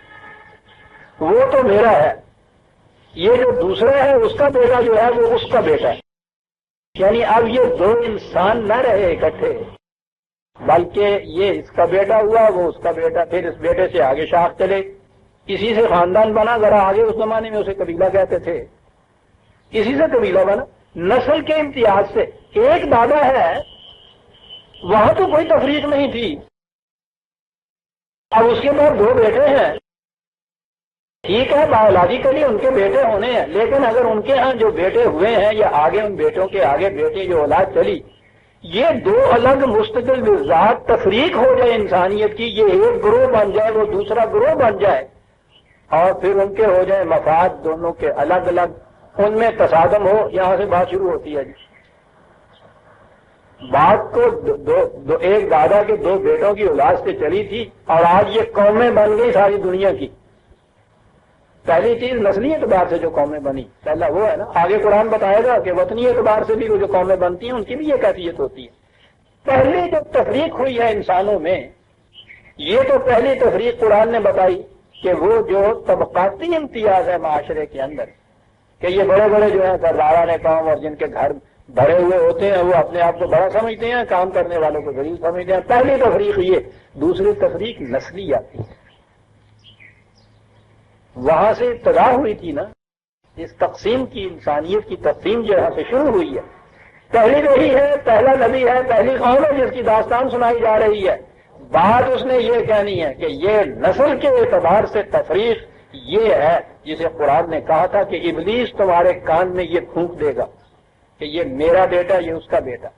وہ تو میرا ہے. یہ جو دوسرا ہے اس کا بیٹا جو ہے وہ اس کا بیٹا ہے. یعنی اب یہ دو انسان نہ رہے اکٹھے، بلکہ یہ اس کا بیٹا ہوا وہ اس کا بیٹا، پھر اس بیٹے سے آگے شاخ چلے، اسی سے خاندان بنا. ذرا آگے اس زمانے میں اسے قبیلہ کہتے تھے، اسی سے قبیلہ بنا نسل کے امتیاز سے. ایک دادا ہے، وہاں تو کوئی تفریق نہیں تھی. اب اس کے بعد دو بیٹے ہیں، ٹھیک ہے بایولوجیکلی ان کے بیٹے ہونے ہیں، لیکن اگر ان کے ہاں جو بیٹے ہوئے ہیں یا آگے ان بیٹوں کے آگے بیٹے جو اولاد چلی، یہ دو الگ مستقل ذات تفریق ہو جائے انسانیت کی، یہ ایک گروہ بن جائے وہ دوسرا گروہ بن جائے، اور پھر ان کے ہو جائے مفاد دونوں کے الگ الگ، ان میں تصادم ہو. یہاں سے بات شروع ہوتی ہے. بات کو ایک دادا کے دو بیٹوں کی اولاد سے چلی تھی، اور آج یہ قومیں بن گئی ساری دنیا کی. پہلی چیز نسلی اعتبار سے جو قومیں بنی، پہلا وہ ہے نا. آگے قرآن بتائے گا کہ وطنی اعتبار سے بھی وہ جو قومیں بنتی ہیں ان کی بھی یہ کیفیت ہوتی ہے. پہلی جو تفریق ہوئی ہے انسانوں میں، یہ تو پہلی تفریق قرآن نے بتائی کہ وہ جو طبقاتی امتیاز ہے معاشرے کے اندر، کہ یہ بڑے بڑے جو ہیں سرداران قوم اور جن کے گھر بھرے ہوئے ہوتے ہیں وہ اپنے آپ کو بڑا سمجھتے ہیں، کام کرنے والوں کو غریب سمجھتے ہیں. پہلی تفریق یہ. دوسری تفریق نسلی آتی ہے. وہاں سے ابتدا ہوئی تھی نا اس تقسیم کی، انسانیت کی تقسیم جو یہاں سے شروع ہوئی ہے. پہلی وہی ہے، پہلا نبی ہے، پہلی قوم ہے جس کی داستان سنائی جا رہی ہے. بات اس نے یہ کہنی ہے کہ یہ نسل کے اعتبار سے تفریق یہ ہے جسے قرآن نے کہا تھا کہ ابلیس تمہارے کان میں یہ پھونک دے گا کہ یہ میرا بیٹا یہ اس کا بیٹا،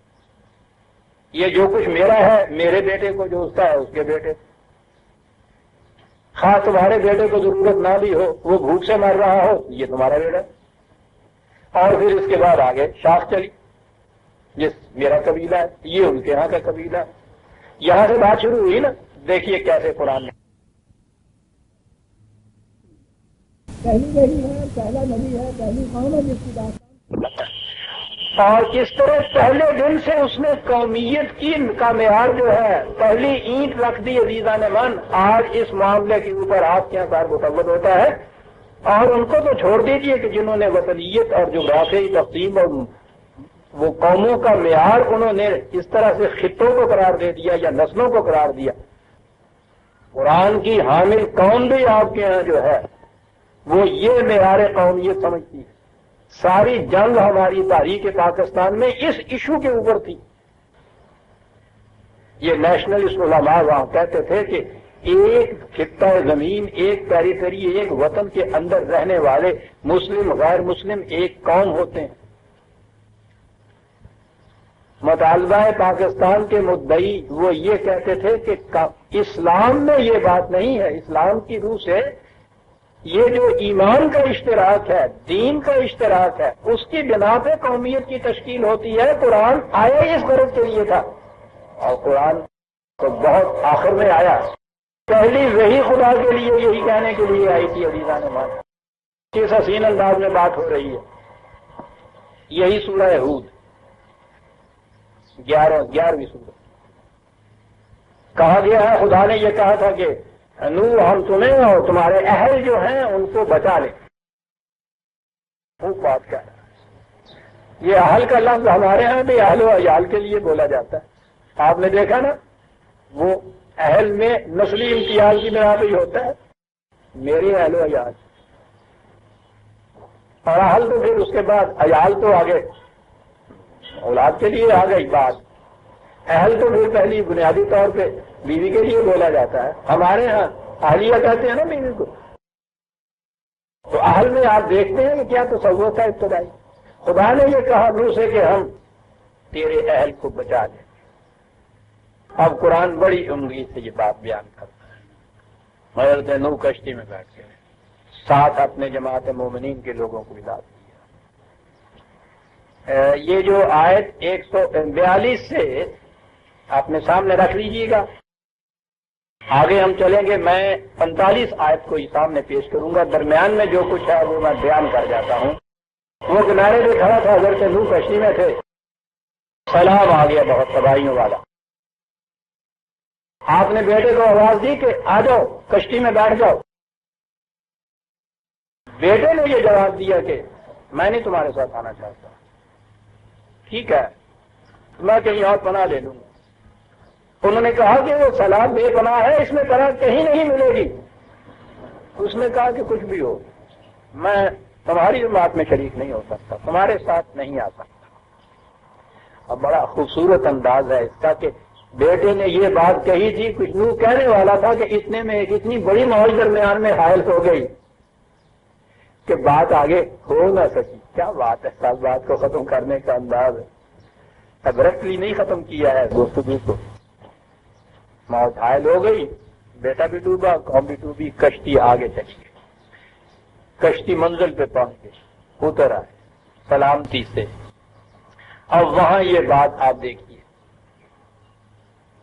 یہ جو کچھ میرا ہے میرے بیٹے کو جو اس کا ہے اس کے بیٹے. خاص تمہارے بیٹے کو ضرورت نہ بھی ہو، وہ بھوک سے مر رہا ہو، یہ تمہارا بیٹا. اور پھر اس کے بعد آگے شاخ چلی، جس میرا قبیلہ ہے یہ ان کے ہاں کا قبیلہ ہے. یہاں سے بات شروع ہوئی نا. دیکھیے کیسے قرآن نے پہلی وہی ہے، پہلا نبی ہے، پہلی قوم ہے جس کی داستان، اور کس طرح پہلے دن سے اس نے قومیت کی کا معیار جو ہے پہلی اینٹ رکھ دی. عزیزان من، آج اس معاملے کے اوپر آپ کے یہاں کار متوت ہوتا ہے، اور ان کو تو چھوڑ دیجیے کہ جنہوں نے وطنیت اور جغرافیائی تقسیم اور وہ قوموں کا معیار انہوں نے اس طرح سے خطوں کو قرار دے دیا یا نسلوں کو قرار دیا. قرآن کی حامل قوم بھی آپ کے یہاں جو ہے وہ یہ معیار قومیت سمجھتی ہے. ساری جنگ ہماری تاریخ پاکستان میں اس ایشو کے اوپر تھی. یہ نیشنلسٹ علماء وہاں کہتے تھے کہ ایک خطہ زمین، ایک پیریفری، ایک وطن کے اندر رہنے والے مسلم غیر مسلم ایک قوم ہوتے ہیں۔ مطالبہ پاکستان کے مدعی وہ یہ کہتے تھے کہ اسلام میں یہ بات نہیں ہے، اسلام کی روح سے یہ جو ایمان کا اشتراک ہے، دین کا اشتراک ہے، اس کی بنا پہ قومیت کی تشکیل ہوتی ہے۔ قرآن آیا اس غرض کے لیے تھا، اور قرآن تو بہت آخر میں آیا، پہلی وحی خدا کے لیے یہی کہنے کے لیے آئی تھی عزیزان مان۔ کس حسین انداز میں بات ہو رہی ہے، یہی سورہ ہود 11ویں سورہ۔ کہا گیا ہے، خدا نے یہ کہا تھا کہ نوح ہم تمہیں اور تمہارے اہل جو ہیں ان کو بچا لیں۔ خوب بات کر رہا ہے۔ یہ اہل کا لفظ ہمارے ہاں بھی اہل و عیال کے لیے بولا جاتا ہے۔ آپ نے دیکھا نا، وہ اہل میں نسلی امتیاز کی بنا پہ ہی ہوتا ہے، میرے اہل و عیال، اور اہل تو پھر اس کے بعد عیال تو آگے اولاد کے لیے آ گئی بات۔ اہل تو پھر پہلی بنیادی طور پہ بیوی کے لیے بولا جاتا ہے، ہمارے ہاں اہلیہ کہتے ہیں نا بیوی کو۔ تو اہل میں آپ دیکھتے ہیں کہ کیا تصور تھا ابتدائی۔ خدا نے یہ کہا نوح سے کہ ہم تیرے اہل کو بچا لیں۔ اب قرآن بڑی امید سے یہ بات بیان کرتا ہے۔ حضرت نوح کشتی میں بیٹھ گئے، ساتھ اپنے جماعت مومنین کے لوگوں کو ہدایت دیا۔ یہ جو آیت 142 سے اپنے سامنے رکھ لیجیے گا، آگے ہم چلیں گے۔ میں 45 آیت کو ہی سامنے پیش کروں گا، درمیان میں جو کچھ ہے وہ میں بیان کر جاتا ہوں۔ وہ کنارے پہ کھڑا تھا، حضرت نوح کشتی میں تھے، سیلاب آ گیا بہت تباہیوں والا۔ آپ نے بیٹے کو آواز دی کہ آ جاؤ کشتی میں بیٹھ جاؤ۔ بیٹے نے یہ جواب دیا کہ میں نہیں تمہارے ساتھ آنا چاہتا۔ ٹھیک ہے، میں کہیں اور پناہ لے لوں گا۔ انہوں نے کہا کہ وہ سیلاب بے پناہ ہے، اس میں پناہ کہیں نہیں ملے گی۔ اس نے کہا کہ کچھ بھی ہو، میں تمہاری جماعت میں شریک نہیں ہو سکتا، تمہارے ساتھ نہیں آ سکتا۔ اب بڑا خوبصورت انداز ہے اس کا کہ بیٹے نے یہ بات کہی تھی، کچھ نوح کہنے والا تھا کہ اتنے میں ایک اتنی بڑی موج درمیان میں حائل ہو گئی کہ بات آگے ہو نہ سکی۔ کیا بات ہے، سب بات کو ختم کرنے کا انداز ہے، ابرپٹلی نہیں ختم کیا ہے گفتگو کو۔ موت حائل ہو گئی، بیٹا بھی ڈوبا، قوم بھی ڈوبی، کشتی آگے چلی گئی۔ کشتی منزل پہ پہنچ گئی، اتر آئے سلامتی سے۔ اب وہاں یہ بات آپ دیکھیے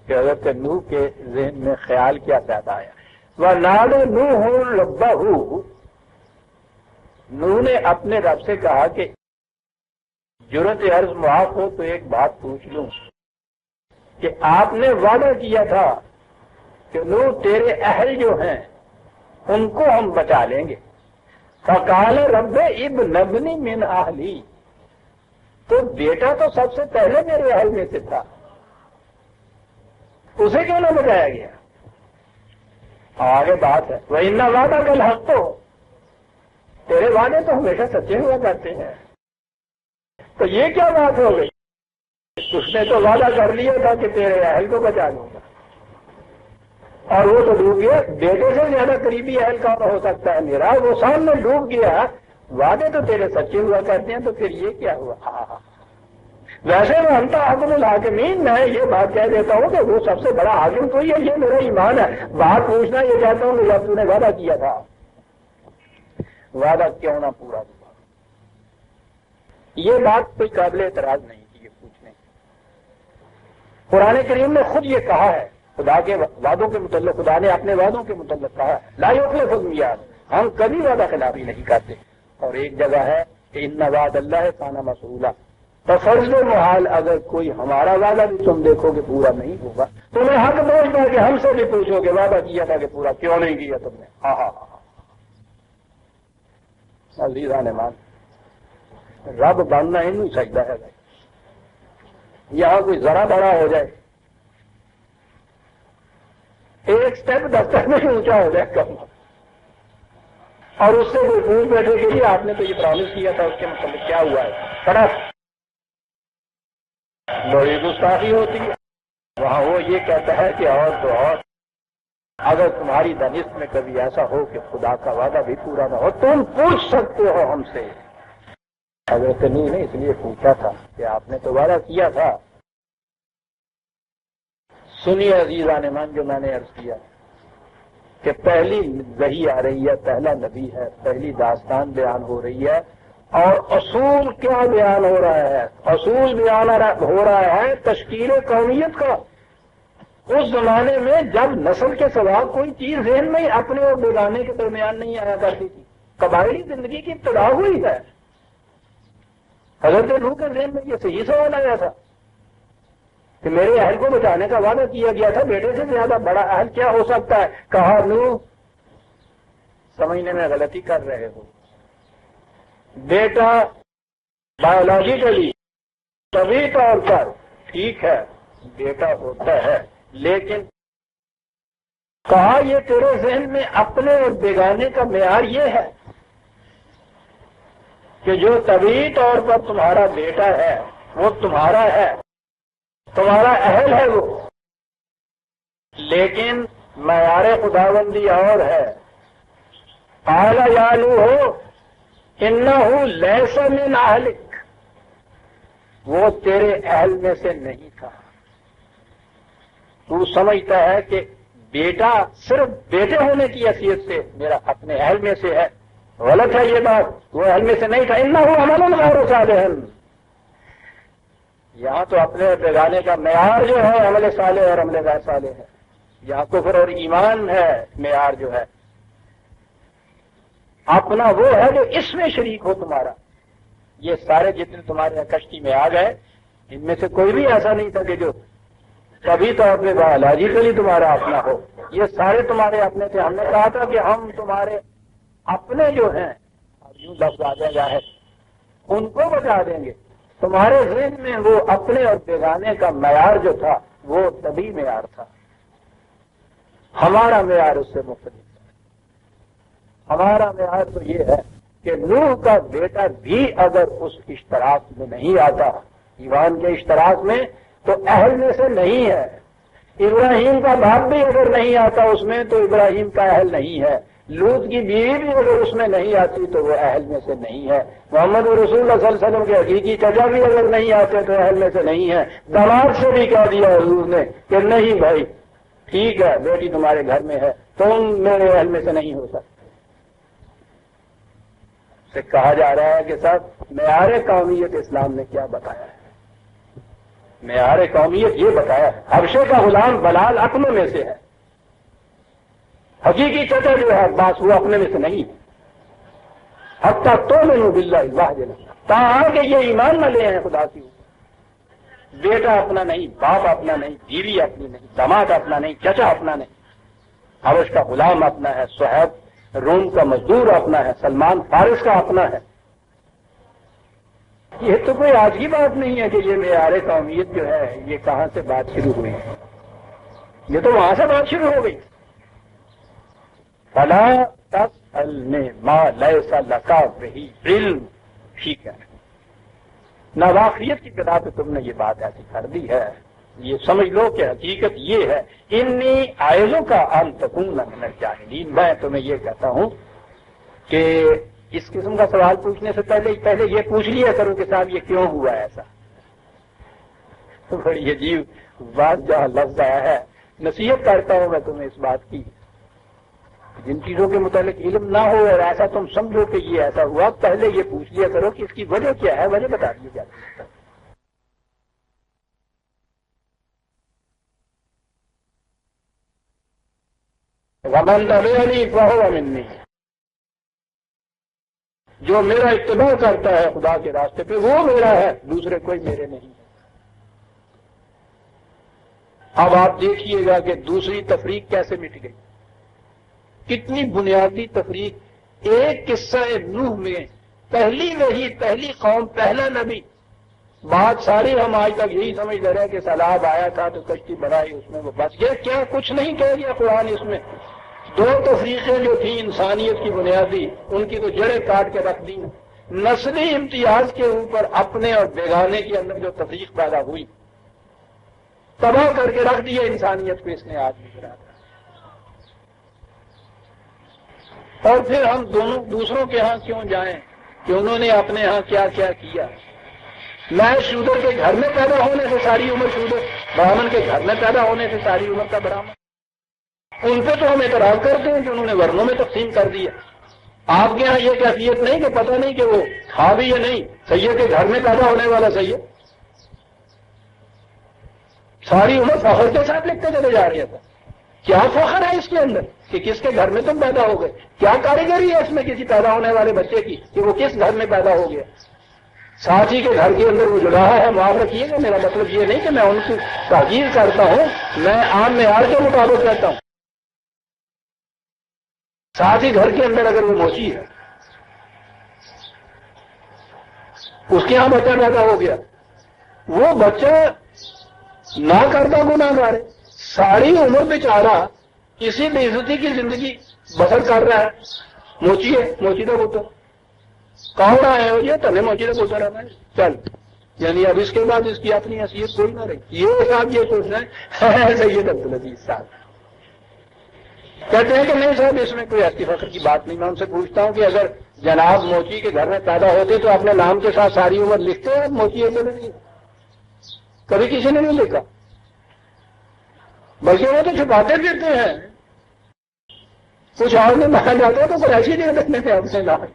کہ حضرت نوح کے ذہن میں خیال کیا پیدا آیا۔ وَنَادَى نُوحٌ رَبَّهُ، نوح نے اپنے رب سے کہا کہ جرت عرض معاف ہو تو ایک بات پوچھ لوں کہ آپ نے وعدہ کیا تھا کہ نوح تیرے اہل جو ہیں ان کو ہم بچا لیں گے۔ فقال رب ابن ابنی من اہلی، تو بیٹا تو سب سے پہلے میرے اہل میں سے تھا، اسے کیوں نہ بچایا گیا؟ آگے بات ہے وَإِنَّ وَعْدَكَ الْحَقُّ، تیرے وعدے تو ہمیشہ سچے ہوا کرتے ہیں۔ تو یہ کیا بات ہو گئی؟ اس نے تو وعدہ کر لیا تھا کہ تیرے اہل کو بچا لوں گا، اور وہ تو ڈوب گیا۔ بیٹے سے زیادہ قریبی اہل کون ہو سکتا ہے میرا؟ وہ سامنے ڈوب گیا، وعدے تو تیرے سچے ہوا کرتے ہیں، تو پھر یہ کیا ہوا؟ ویسے وہ انت حکم الحاکمین، میں یہ بات کہہ دیتا ہوں کہ وہ سب سے بڑا حاکم تو یہ میرا ایمان ہے۔ بات پوچھنا یہ کہتا ہوں کہ جب تو نے وعدہ کیا تھا، وعدہ کیوں نہ پورا ہوا؟ یہ بات کوئی قابل اعتراض نہیں تھی یہ پوچھنے کی۔ قرآن کریم نے خود یہ کہا ہے خدا کے وعدوں کے متعلق، خدا نے اپنے وعدوں کے متعلق کہا ہے لا یخلف المیعاد، ہم کبھی وعدہ خلافی نہیں کرتے۔ اور ایک جگہ ہے کہ ان وعد اللہ کان مفعولا، تو فرض محال اگر کوئی ہمارا وعدہ بھی تم دیکھو کہ پورا نہیں ہوگا، تمہیں حق پہنچتا کہ ہم سے بھی پوچھو کہ وعدہ کیا تھا کہ پورا کیوں نہیں کیا تم نے؟ ہاں ہاں ہاں عزیزان مان، رب بننا ہی نہیں سجدہ ہے بھائی۔ یہاں کوئی ذرا بڑا ہو جائے، ایک سٹیپ دفتر میں اونچا ہو جائے کم، اور اس سے کوئی پوچھ بیٹھے کہ یہ آپ نے تو یہ پرامس کیا تھا، اس کے مطلب کیا ہوا ہے، طرف بڑی گستاخی ہوتی ہے۔ وہاں وہ یہ کہتا ہے کہ اور تو اور اگر تمہاری دانست میں کبھی ایسا ہو کہ خدا کا وعدہ بھی پورا نہ ہو تم پوچھ سکتے ہو ہم سے. حضرت نوح نے اس لیے پوچھا تھا کہ آپ نے تو وعدہ کیا تھا. سنیے عزیزان من جو میں نے عرض کیا کہ پہلی وحی آ رہی ہے، پہلا نبی ہے، پہلی داستان بیان ہو رہی ہے، اور اصول کیا بیان ہو رہا ہے؟ اصول بیان ہو رہا ہے تشکیل قومیت کا. اس زمانے میں جب نسل کے سوا کوئی چیز ذہن میں اپنے اور بیگانے کے درمیان نہیں آیا کرتی تھی، قبائلی زندگی کی ابتدا ہوئی ہے. حضرت نوح کے ذہن میں یہ صحیح سوال آیا تھا کہ میرے اہل کو بچانے کا وعدہ کیا گیا تھا، بیٹے سے زیادہ بڑا اہل کیا ہو سکتا ہے؟ کہا نوح سمجھنے میں غلطی کر رہے ہو. بیٹا بایولوجیکلی طبی طور پر ٹھیک ہے بیٹا ہوتا ہے، لیکن کہا یہ تیرے ذہن میں اپنے اور بیگانے کا معیار یہ ہے کہ جو طبی طور پر تمہارا بیٹا ہے وہ تمہارا ہے، تمہارا اہل ہے وہ، لیکن معیار خداوندی اور ہے. قال یا نوح انہ لیس من اہلک، وہ تیرے اہل میں سے نہیں تھا. تو سمجھتا ہے کہ بیٹا صرف بیٹے ہونے کی حیثیت سے میرا اپنے اہل میں سے ہے. غلط ہے یہ بات، وہ اہل میں سے نہیں تھا. انہ عمل غیر صالح، یہاں تو اپنے بیگانے کا معیار جو ہے عمل صالح اور عمل غیر صالح ہے. یہاں کفر اور ایمان ہے معیار جو ہے. اپنا وہ ہے جو اس میں شریک ہو تمہارا. یہ سارے جتنے تمہارے کشتی میں آ گئے ان میں سے کوئی بھی ایسا نہیں تھا کہ جو کبھی طور پہ بایولوجیکلی تمہارا اپنا ہو. یہ سارے تمہارے اپنے تھے. ہم نے کہا تھا کہ ہم تمہارے اپنے جو ہیں اب یوں لفظ آ جائے ان کو بچا دیں گے. تمہارے ذہن میں وہ اپنے اور بیگانے کا معیار جو تھا وہ طبی معیار تھا. ہمارا معیار اس سے مختلف ہے. ہمارا معیار تو یہ ہے کہ نوح کا بیٹا بھی اگر اس اشتراک میں نہیں آتا، ایمان کے اشتراک میں، تو اہل میں سے نہیں ہے. ابراہیم کا باپ بھی اگر نہیں آتا اس میں تو ابراہیم کا اہل نہیں ہے. لوط کی بیوی بھی اگر اس میں نہیں آتی تو وہ اہل میں سے نہیں ہے. محمد رسول اللہ صلی اللہ علیہ وسلم کے حقیقی چچا بھی اگر نہیں آتے تو اہل میں سے نہیں ہے. دماغ سے بھی کہہ دیا حضور نے کہ نہیں بھائی ٹھیک ہے بیٹی تمہارے گھر میں ہے، تم میرے اہل میں سے نہیں ہو سکتے. سے کہا جا رہا ہے کہ صاحب معیار قومیت اسلام نے کیا بتایا ہے؟ معیار قومیت یہ بتایا ہے حبشے کا غلام بلال اپنے میں سے ہے. حقیقی چچا جو ہے باس وہ اپنے میں سے نہیں. حتیٰ تو میں باللہ واحد تاہاں کہ یہ ایمان نہ لے ہیں خدا کی. بیٹا اپنا نہیں، باپ اپنا نہیں، بیوی اپنی نہیں، داماد اپنا نہیں، چچا اپنا نہیں. حبش کا غلام اپنا ہے، صہیب روم کا مزدور اپنا ہے، سلمان فارس کا اپنا ہے. یہ تو کوئی آج کی بات نہیں ہے کہ یہ معیار قومیت جو ہے یہ کہاں سے بات شروع ہوئی، یہ تو وہاں سے بات شروع ہو گئی. فلا تسألنی ما لیس لک بہ علم، ٹھیک ہے ناواقفیت کی بنا پہ تم نے یہ بات ایسی کر دی ہے. یہ سمجھ لو کہ حقیقت یہ ہے انی اعوذ کا ان تکون من الجاہلین. میں تمہیں یہ کہتا ہوں کہ اس قسم کا سوال پوچھنے سے پہلے یہ پوچھ لیا کروں کہ صاحب یہ کیوں ہوا ایسا. بڑی عجیب بات جہاں لفظ آیا ہے. نصیحت کرتا ہوں میں تمہیں اس بات کی، جن چیزوں کے متعلق علم نہ ہو اور ایسا تم سمجھو کہ یہ ایسا ہوا، پہلے یہ پوچھ لیا کرو کہ اس کی وجہ کیا ہے. وجہ بتا دی جاتی ہے. ومن تبعنی فہو منی، جو میرا اتباع کرتا ہے خدا کے راستے پہ وہ میرا ہے، دوسرے کوئی میرے نہیں. اب آپ دیکھیے گا کہ دوسری تفریق کیسے مٹ گئی. کتنی بنیادی تفریق ایک قصہ نوح میں، پہلی وحی، پہلی قوم، پہلا نبی. بات ساری ہم آج تک یہی سمجھ رہے ہیں کہ سیلاب آیا تھا تو کشتی بنائی اس میں وہ بچ گیا. کیا کچھ نہیں کہہ گیا قرآن اس میں. دو تفریقیں جو تھیں انسانیت کی بنیادی، ان کی تو جڑیں کاٹ کے رکھ دی. نسلی امتیاز کے اوپر اپنے اور بیگانے کے اندر جو تفریق پیدا ہوئی تباہ کر کے رکھ دیے انسانیت کو اس نے آج بھی. اور پھر ہم دوسروں کے ہاں کیوں جائیں کہ انہوں نے اپنے ہاں کیا کیا کیا؟ میں شودر کے گھر میں پیدا ہونے سے ساری عمر شودر، برہمن کے گھر میں پیدا ہونے سے ساری عمر کا برہمن. ان پہ تو ہم اعتراض کرتے ہیں کہ انہوں نے ورنوں میں تقسیم کر دیا. آپ کے ہاں یہ کیفیت نہیں کہ پتہ نہیں کہ وہ تھا بھی یا نہیں. سید کے گھر میں پیدا ہونے والا سید ساری عمر فخر کے ساتھ لکھتے چلے جا رہے تھے. کیا فخر ہے اس کے اندر کہ کس کے گھر میں تم پیدا ہو گئے؟ کیا کاریگری ہے اس میں کسی پیدا ہونے والے بچے کی کہ وہ کس گھر میں پیدا ہو گیا؟ ساتھی کے گھر کے اندر وہ جگہ ہے، معاف رکھیے گا. میرا مطلب یہ نہیں کہ میں ان کی تحقیر کرتا ہوں، میں عام معیار کے مطابق کہتا ہوں. ساتھی گھر کے اندر اگر وہ موچی ہے، اس کے ہاں بچہ پیدا ہو گیا، وہ بچہ نہ کردہ گناہ گار ہے، ساری عمر بیچارہ کسی بے عزتی کی زندگی بسر کر رہا ہے. موچی ہے، موچی کا پتر کون آئے ہو؟ یہ تنے موچی کا پتر ہے. چل، یعنی اب اس کے بعد اس کی اپنی حیثیت کوئی نہ رہی. یہ صاحب یہ سوچنا ہے سید عبدالعزیز صاحب کہتے ہیں کہ نہیں صاحب اس میں کوئی ایسی فخر کی بات نہیں. میں ان سے پوچھتا ہوں کہ اگر جناب موچی کے گھر میں پیدا ہوتے تو اپنے نام کے ساتھ ساری عمر لکھتے ہیں موچی عبدالعزیز؟ کبھی کسی نے نہیں لکھا، بلکہ وہ تو چھپاتے پھرتے ہیں. کچھ اور میں مانا جاتا ہے تو کوئی ایسی نہیں دیکھنے میں اپنے نام.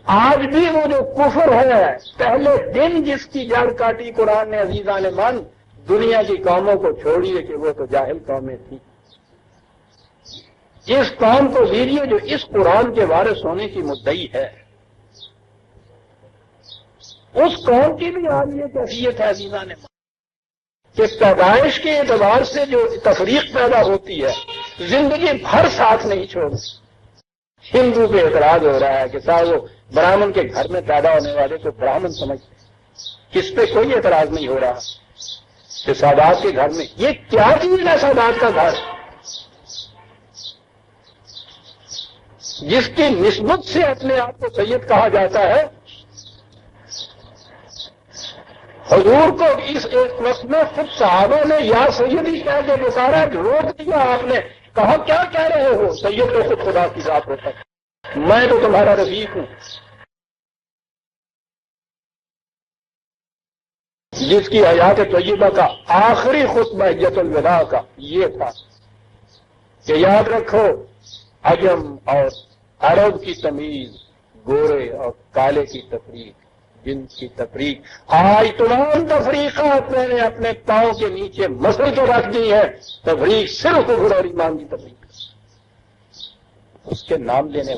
آج بھی وہ جو کفر ہے پہلے دن جس کی جڑ کاٹی قرآن نے عزیزان من، دنیا کی قوموں کو چھوڑیے کہ وہ تو جاہل قومیں تھیں. اس قوم کو لیجیے جو اس قرآن کے وارث ہونے کی مدعی ہے، اس قوم کی بھی آج یہ کیفیت ہے عزیزان من کہ پیدائش کے اعتبار سے جو تفریق پیدا ہوتی ہے زندگی بھر ساتھ نہیں چھوڑتی. ہندو پہ اعتراض ہو رہا ہے کہ صاحب وہ برہمن کے گھر میں پیدا ہونے والے کو برہمن سمجھتے ہیں. اس پہ کوئی اعتراض نہیں ہو رہا کہ سادات کے گھر میں یہ کیا چیز ہے؟ سادات کا گھر جس کی نسبت سے اپنے آپ کو سید کہا جاتا ہے. حضور کو اس ایک وقت میں خود صحابہ نے یا سیدی کہہ کے پکارا، روک دیا. آپ نے کہا کیا کہہ رہے ہو؟ سید تو خود خدا کی ذات ہوتا ہے، میں تو تمہارا رفیق ہوں. جس کی حیات طیبہ کا آخری خطبہ حجۃ الوداع کا یہ تھا کہ یاد رکھو عجم اور عرب کی تمیز، گورے اور کالے کی تفریق، جنس کی تفریق. آج تمام تفریقات میں نے اپنے پاؤں کے نیچے مسل کے رکھ دی ہے. تفریق صرف کفر اور ایمان کی تفریق. اس کے نام لینے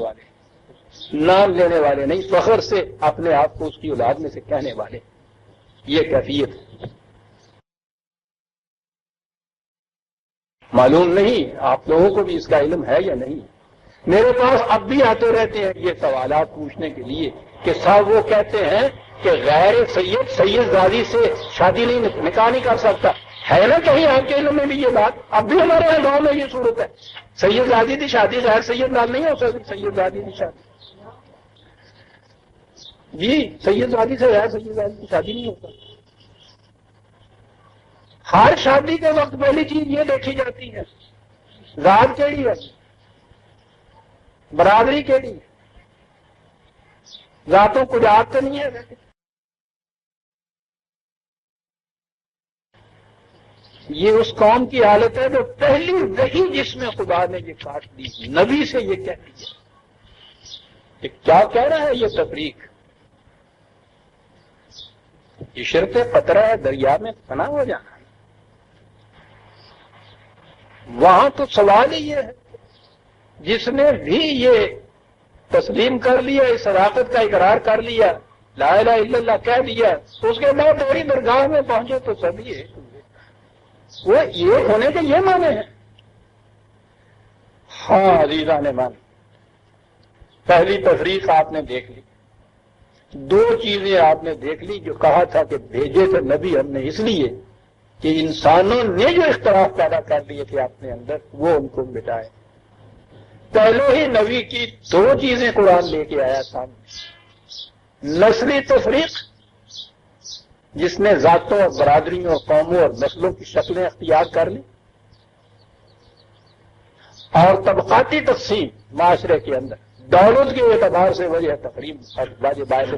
والے نہیں، فخر سے اپنے آپ کو اس کی اولاد میں سے کہنے والے. یہ کیفیت معلوم نہیں آپ لوگوں کو بھی اس کا علم ہے یا نہیں. میرے پاس اب بھی آتے رہتے ہیں یہ سوالات پوچھنے کے لیے کہ صاحب وہ کہتے ہیں کہ غیر سید زادی سے شادی نہیں، نکاح نہیں کر سکتا. ہے نا کہیں آپ کے علم میں بھی یہ بات؟ اب بھی ہمارے یہاں گاؤں میں یہ صورت ہے. سید زادی کی شادی غیر سید نال نہیں ہو سکتی. سید زادی کی شادی جی سید زادی سے غیر سید زادی کی شادی نہیں ہوتا. ہر شادی کے وقت پہلی چیز یہ دیکھی جاتی ہے ذات کیڑی ہے، برادری کیڑی ہے. ذاتوں کو یاد تو نہیں ہے. یہ اس قوم کی حالت ہے جو پہلی وحی جس میں خدا نے یہ کاٹ دی، نبی سے یہ کہہ دیا کہ کیا کہہ رہا ہے یہ تفریق. یہ شرط قطرہ ہے دریا میں فنا ہو جانا. وہاں تو سوال ہی یہ ہے جس نے بھی یہ تسلیم کر لیا، اس صداقت کا اقرار کر لیا، لا الہ الا اللہ کہہ دیا، تو اس کے بعد میری درگاہ میں پہنچے تو سبھی ہے. وہ ایک ہونے کے یہ معنی ہے. ہاں عزیزان مان، پہلی تفریق آپ نے دیکھ لی. دو چیزیں آپ نے دیکھ لی جو کہا تھا کہ بھیجے تھے نبی ہم نے اس لیے کہ انسانوں نے جو اختلاف پیدا کر دیے تھے اپنے اندر وہ ان کو مٹائے. پہلے ہی نبی کی دو چیزیں قرآن لے کے آیا سامنے. نسلی تفریق جس نے ذاتوں اور برادریوں اور قوموں اور نسلوں کی شکلیں اختیار کر لی، اور طبقاتی تقسیم معاشرے کے اندر دولت کے اعتبار سے وجہ تقریب اور باعث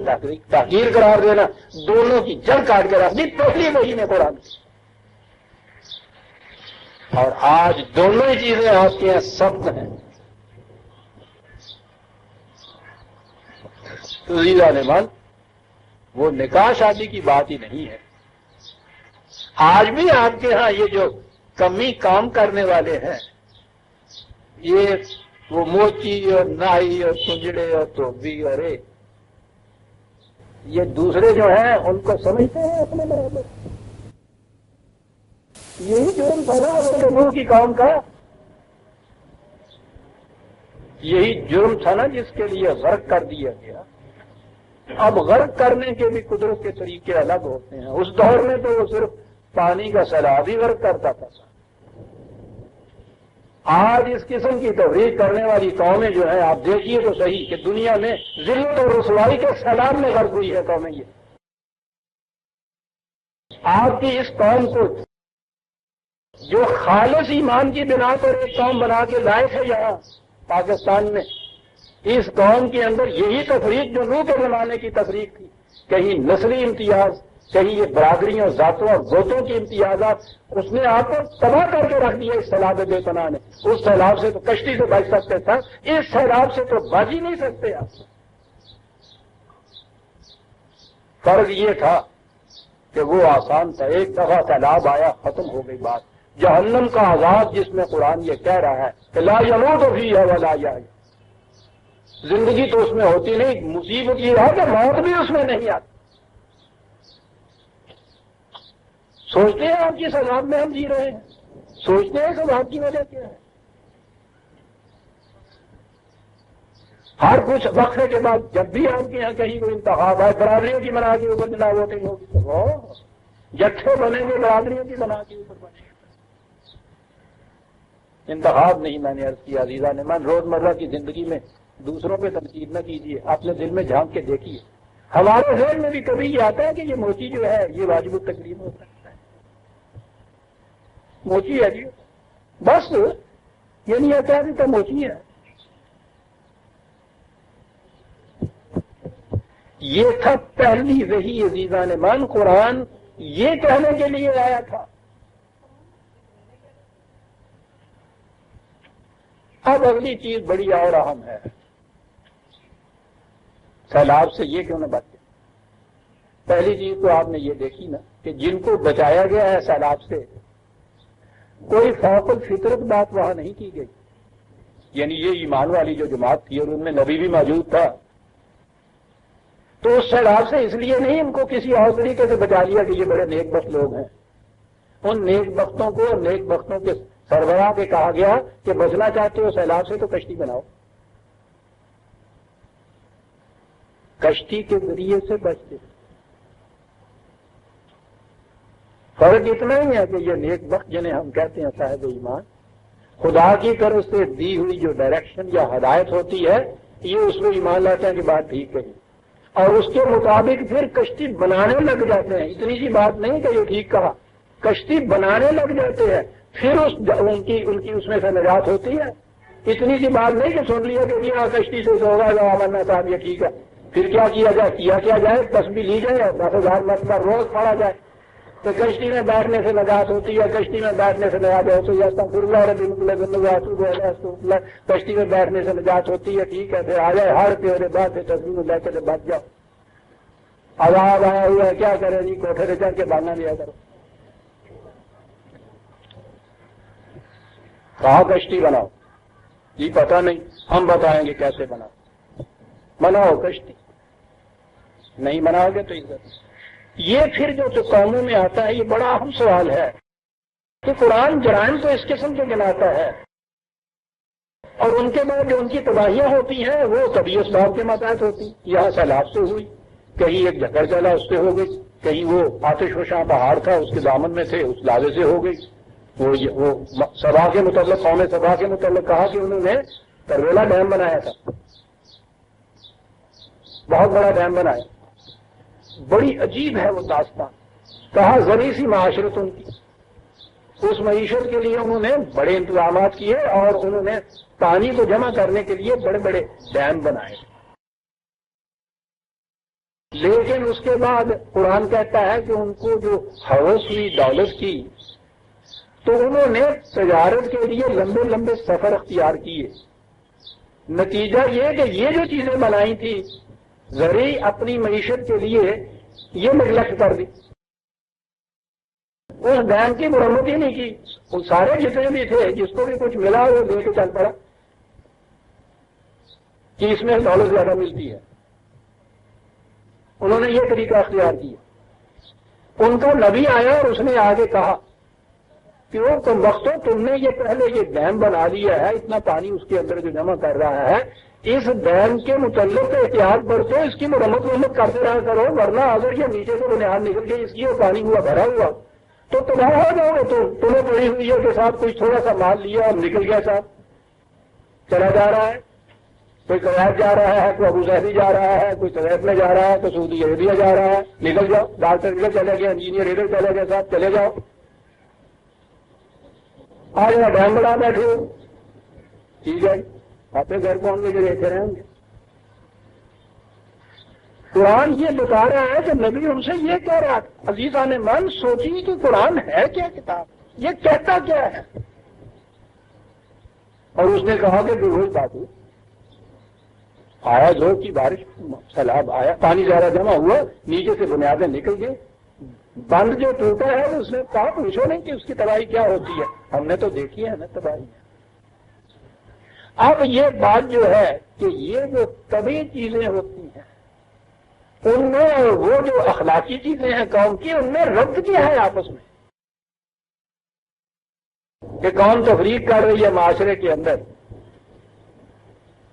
تحقیر قرار دینا، دونوں کی جڑ کاٹ کے رکھ دی پہلی وحی نے قرآن کی۔ اور آج دونوں ہی چیزیں آپ کے یہاں سخت ہیں۔ تو عزیزان، وہ نکاح شادی کی بات ہی نہیں ہے۔ آج بھی آپ کے ہاں یہ جو کمی کام کرنے والے ہیں، یہ وہ موچی اور نائی اور کنجڑے اور دھوبی اور یہ دوسرے جو ہیں ان کو سمجھتے ہیں اپنے برابر۔ یہی جرم تھا نا ان کے منہ کی کام کا، یہی جرم تھا نا جس کے لیے غرق کر دیا گیا۔ اب غرق کرنے کے بھی قدرت کے طریقے الگ ہوتے ہیں۔ اس دور میں تو وہ صرف پانی کا سیلاب ہی غرق کرتا تھا۔ آج اس قسم کی تفریق کرنے والی قومیں جو ہیں، آپ دیکھیے تو صحیح کہ دنیا میں ذلت اور رسوائی کے سیلاب میں غرق ہوئی ہے قومیں۔ یہ آپ کی اس قوم کو جو خالص ایمان کی بنا پر ایک قوم بنا کے لائے تھے یہاں پاکستان میں، اس قوم کے اندر یہی تفریق جو نوح کے زمانے کی تفریق تھی، کہیں نسلی امتیاز، کہیں یہ برادریوں ذاتوں اور گوتوں کے امتیازات، اس نے آپ کو تباہ کر کے رکھ دیا۔ اس سیلاب بے پناہ نے، اس سیلاب سے تو کشتی سے بچ سکتے تھے، اس سیلاب سے تو بچ ہی نہیں سکتے آپ۔ فرض یہ تھا کہ وہ آسان تھا، ایک دفعہ سیلاب آیا، ختم ہو گئی بات۔ جہنم کا عذاب جس میں قرآن یہ کہہ رہا ہے کہ لا یموت فیہا ولا یحییٰ، زندگی تو اس میں ہوتی نہیں، مصیبت یہ ہے کہ موت بھی اس میں نہیں آتی۔ سوچتے ہیں آپ کس عذاب میں ہم جی رہے ہیں؟ سوچتے ہیں اس عذاب کی وجہ کیا ہے؟ ہر کچھ وقفے کے بعد جب بھی آپ کے یہاں کہیں کوئی انتخاب ہے، برادریوں کی بنا کے اوپر بنا ووٹنگ ہوگی تو وہ جتھے بنیں گے برادریوں کی بنا کے اوپر بنے گے۔ انتخاب نہیں، میں نے عرض کیا عزیزان من، روزمرہ کی زندگی میں دوسروں پہ تنقید نہ کیجیے، اپنے دل میں جھانک کے دیکھیے۔ ہمارے ذہن میں بھی کبھی یہ آتا ہے کہ یہ موچی جو ہے یہ واجب التکریم ہو سکتا ہے، موچی ہے جی، بس یہ نہیں آتا ہے کہ موچی ہے۔ یہ تھا پہلی وحی عزیزان من، قرآن یہ کہنے کے لیے آیا تھا۔ اب اگلی چیز بڑی اور اہم ہے، سیلاب سے یہ کیوں نہ بچے؟ پہلی چیز تو آپ نے یہ دیکھی نا کہ جن کو بچایا گیا ہے سیلاب سے، کوئی فوق الفطرت بات وہاں نہیں کی گئی، یعنی یہ ایمان والی جو جماعت تھی اور ان میں نبی بھی موجود تھا، تو اس سیلاب سے اس لیے نہیں ان کو کسی اور طریقے سے بچا لیا کہ یہ بڑے نیک بخت لوگ ہیں۔ ان نیک بختوں کو اور نیک بختوں کے سربراہ کے کہا گیا کہ بچنا چاہتے ہو سیلاب سے تو کشتی بناؤ، کشتی کے ذریعے سے بچتے۔ فرق اتنا ہی ہے کہ یہ نیک بخت جنہیں ہم کہتے ہیں صاحب ایمان، خدا کی طرف سے دی ہوئی جو ڈائریکشن یا ہدایت ہوتی ہے، یہ اس میں ایمان لاتے ہیں کہ بات ٹھیک ہے، اور اس کے مطابق پھر کشتی بنانے لگ جاتے ہیں۔ اتنی سی بات نہیں کہ یہ ٹھیک کہا، کشتی بنانے لگ جاتے ہیں، پھر ان کی اس میں سے نجات ہوتی ہے۔ اتنی سی بات نہیں کہ سن لیا کہ یہاں کشتی سے ہوگا مرنا صاحب یہ ٹھیک ہے، پھر کیا کیا جائے؟ کیا جائے؟ تسبیح لی جائے اور 10,000 مرتبہ روز پڑھا جائے تو کشتی میں بیٹھنے سے نجات ہوتی ہے، کشتی میں بیٹھنے سے نجات ہوتی ہے، کشتی میں بیٹھنے سے نجات ہوتی ہے، ٹھیک ہے، پھر آ جائے ہر پیڑے بعد سے تصویر میں بیٹھ کے بچ جاؤ، عذاب آیا ہوا ہے کیا کرے جی، کوٹھے پہ چڑھ کے بھاگنا لیا کرو۔ کہاں کشتی بناؤ جی؟ پتہ نہیں، ہم بتائیں گے کیسے بناؤ۔ بناؤ کشتی، نہیں بناؤ گے تو عزت۔ یہ پھر جو قوموں میں آتا ہے، یہ بڑا اہم سوال ہے کہ قرآن جرائم تو اس قسم کے گناتا ہے، اور ان کے بعد جو ان کی تباہیاں ہوتی ہیں وہ کبھی اس باب کے ماتحت ہوتی، یہاں سیلاب سے ہوئی، کہیں ایک جھکڑ چلا اس سے ہو گئی، کہیں وہ آتش وشاں پہاڑ تھا اس کے دامن میں تھے اس لالے سے ہو گئی۔ وہ سبا کے متعلق، قوم سبا کے متعلق کہا کہ انہوں نے ترویلا ڈیم بنایا تھا، بہت بڑا ڈیم بنایا، بڑی عجیب ہے وہ داستان۔ کہا ذری سی معاشرت ان کی، اس معیشت کے لیے انہوں نے بڑے انتظامات کیے اور انہوں نے پانی کو جمع کرنے کے لیے بڑے بڑے ڈیم بنائے. لیکن اس کے بعد قرآن کہتا ہے کہ ان کو جو ہوس ہوئی دولت کی تو انہوں نے تجارت کے لیے لمبے لمبے سفر اختیار کیے. نتیجہ یہ کہ یہ جو چیزیں بنائی تھی زرعی اپنی معیشت کے لیے یہ نگلیکٹ کر دی. اس ڈیم کی مرمت ہی نہیں کی. وہ سارے جتنے بھی تھے جس کو بھی کچھ ملا وہ لے کے چل پڑا کہ اس میں دولت زیادہ ملتی ہے. انہوں نے یہ طریقہ اختیار کیا. ان کا نبی آیا اور اس نے آگے کہا کہ وہ تم وقتوں تم نے یہ پہلے یہ ڈیم بنا لیا ہے, اتنا پانی اس کے اندر جو جمع کر رہا ہے, اس ڈیم کے متعلق احتیاط برتو, اس کی مرمت کرتے رہا کرو, ورنہ اگر یہ نیچے سے بنیاد نکل کے اس کی اور پانی ہوا بھرا ہوا تو تباہ ہو جاؤ گے. تو تمہیں پڑی ہوئی ہے کے ساتھ کچھ تھوڑا سا مال لیا اور نکل گیا صاحب, چلا جا رہا ہے, کوئی کویت جا رہا ہے, کوئی ابو ظہبی جا رہا ہے, کوئی کویت میں جا رہا ہے, کوئی سعودی عربیہ جا رہا ہے, نکل جاؤ. ڈاکٹر ادھر چلے گئے, انجینئر ادھر چلے گئے, صاحب چلے جاؤ. آج میں ڈیم بڑا بیٹھے ہو, ٹھیک ہے, آپ گھر پہنچ کے جو رہتے رہیں گے. قرآن یہ بتا رہا ہے کہ نبی ان سے یہ کہہ رہا تھا. عزیزان من سوچیے کہ قرآن ہے کیا کتاب, یہ کہتا کیا ہے. اور اس نے کہا کہ روز باتو آیا زور کی بارش, سیلاب آیا, پانی زیادہ جمع ہوا, نیچے سے بنیادیں نکل گئی, بند جو ٹوٹا ہے اس نے کہا پوچھو نہیں کہ اس کی تباہی کیا ہوتی ہے, ہم نے تو دیکھی ہے نا تباہی. اب یہ بات جو ہے کہ یہ جو طبعی چیزیں ہوتی ہیں ان میں وہ جو اخلاقی چیزیں ہیں قوم کی, ان میں ربط کیا ہے آپس میں, کہ قوم تفریق کر رہی ہے معاشرے کے اندر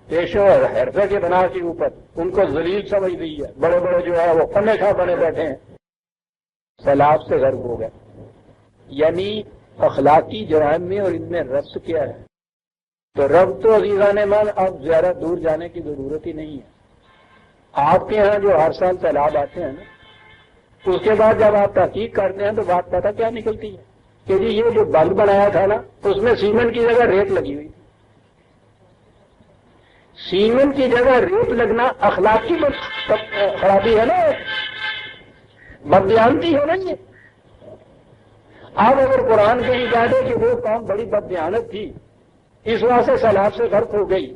پیشوں اور حرفے کے بنا کے اوپر, ان کو ذلیل سمجھ رہی ہے. بڑے بڑے جو ہے وہ فن خواہ بنے بیٹھے ہیں, سیلاب سے غرق ہو گئے. یعنی اخلاقی جرائم میں اور ان میں ربط کیا ہے. تو ربط تو عزیزان من اب زیادہ دور جانے کی ضرورت ہی نہیں ہے. آپ کے ہاں جو ہر سال سیلاب آتے ہیں نا, اس کے بعد جب آپ تحقیق کرتے ہیں تو بات پتہ کیا نکلتی ہے کہ جی یہ جو بند بنایا تھا نا اس میں سیمنٹ کی جگہ ریت لگی ہوئی تھی. سیمنٹ کی جگہ ریت لگنا اخلاقی خرابی ہے نا, بددیانتی ہے نا. یہ اب اگر قرآن کہیں کہہ دے کہ وہ قوم بڑی بددیانت تھی اس واسطے سیلاب سے غرق ہو گئی,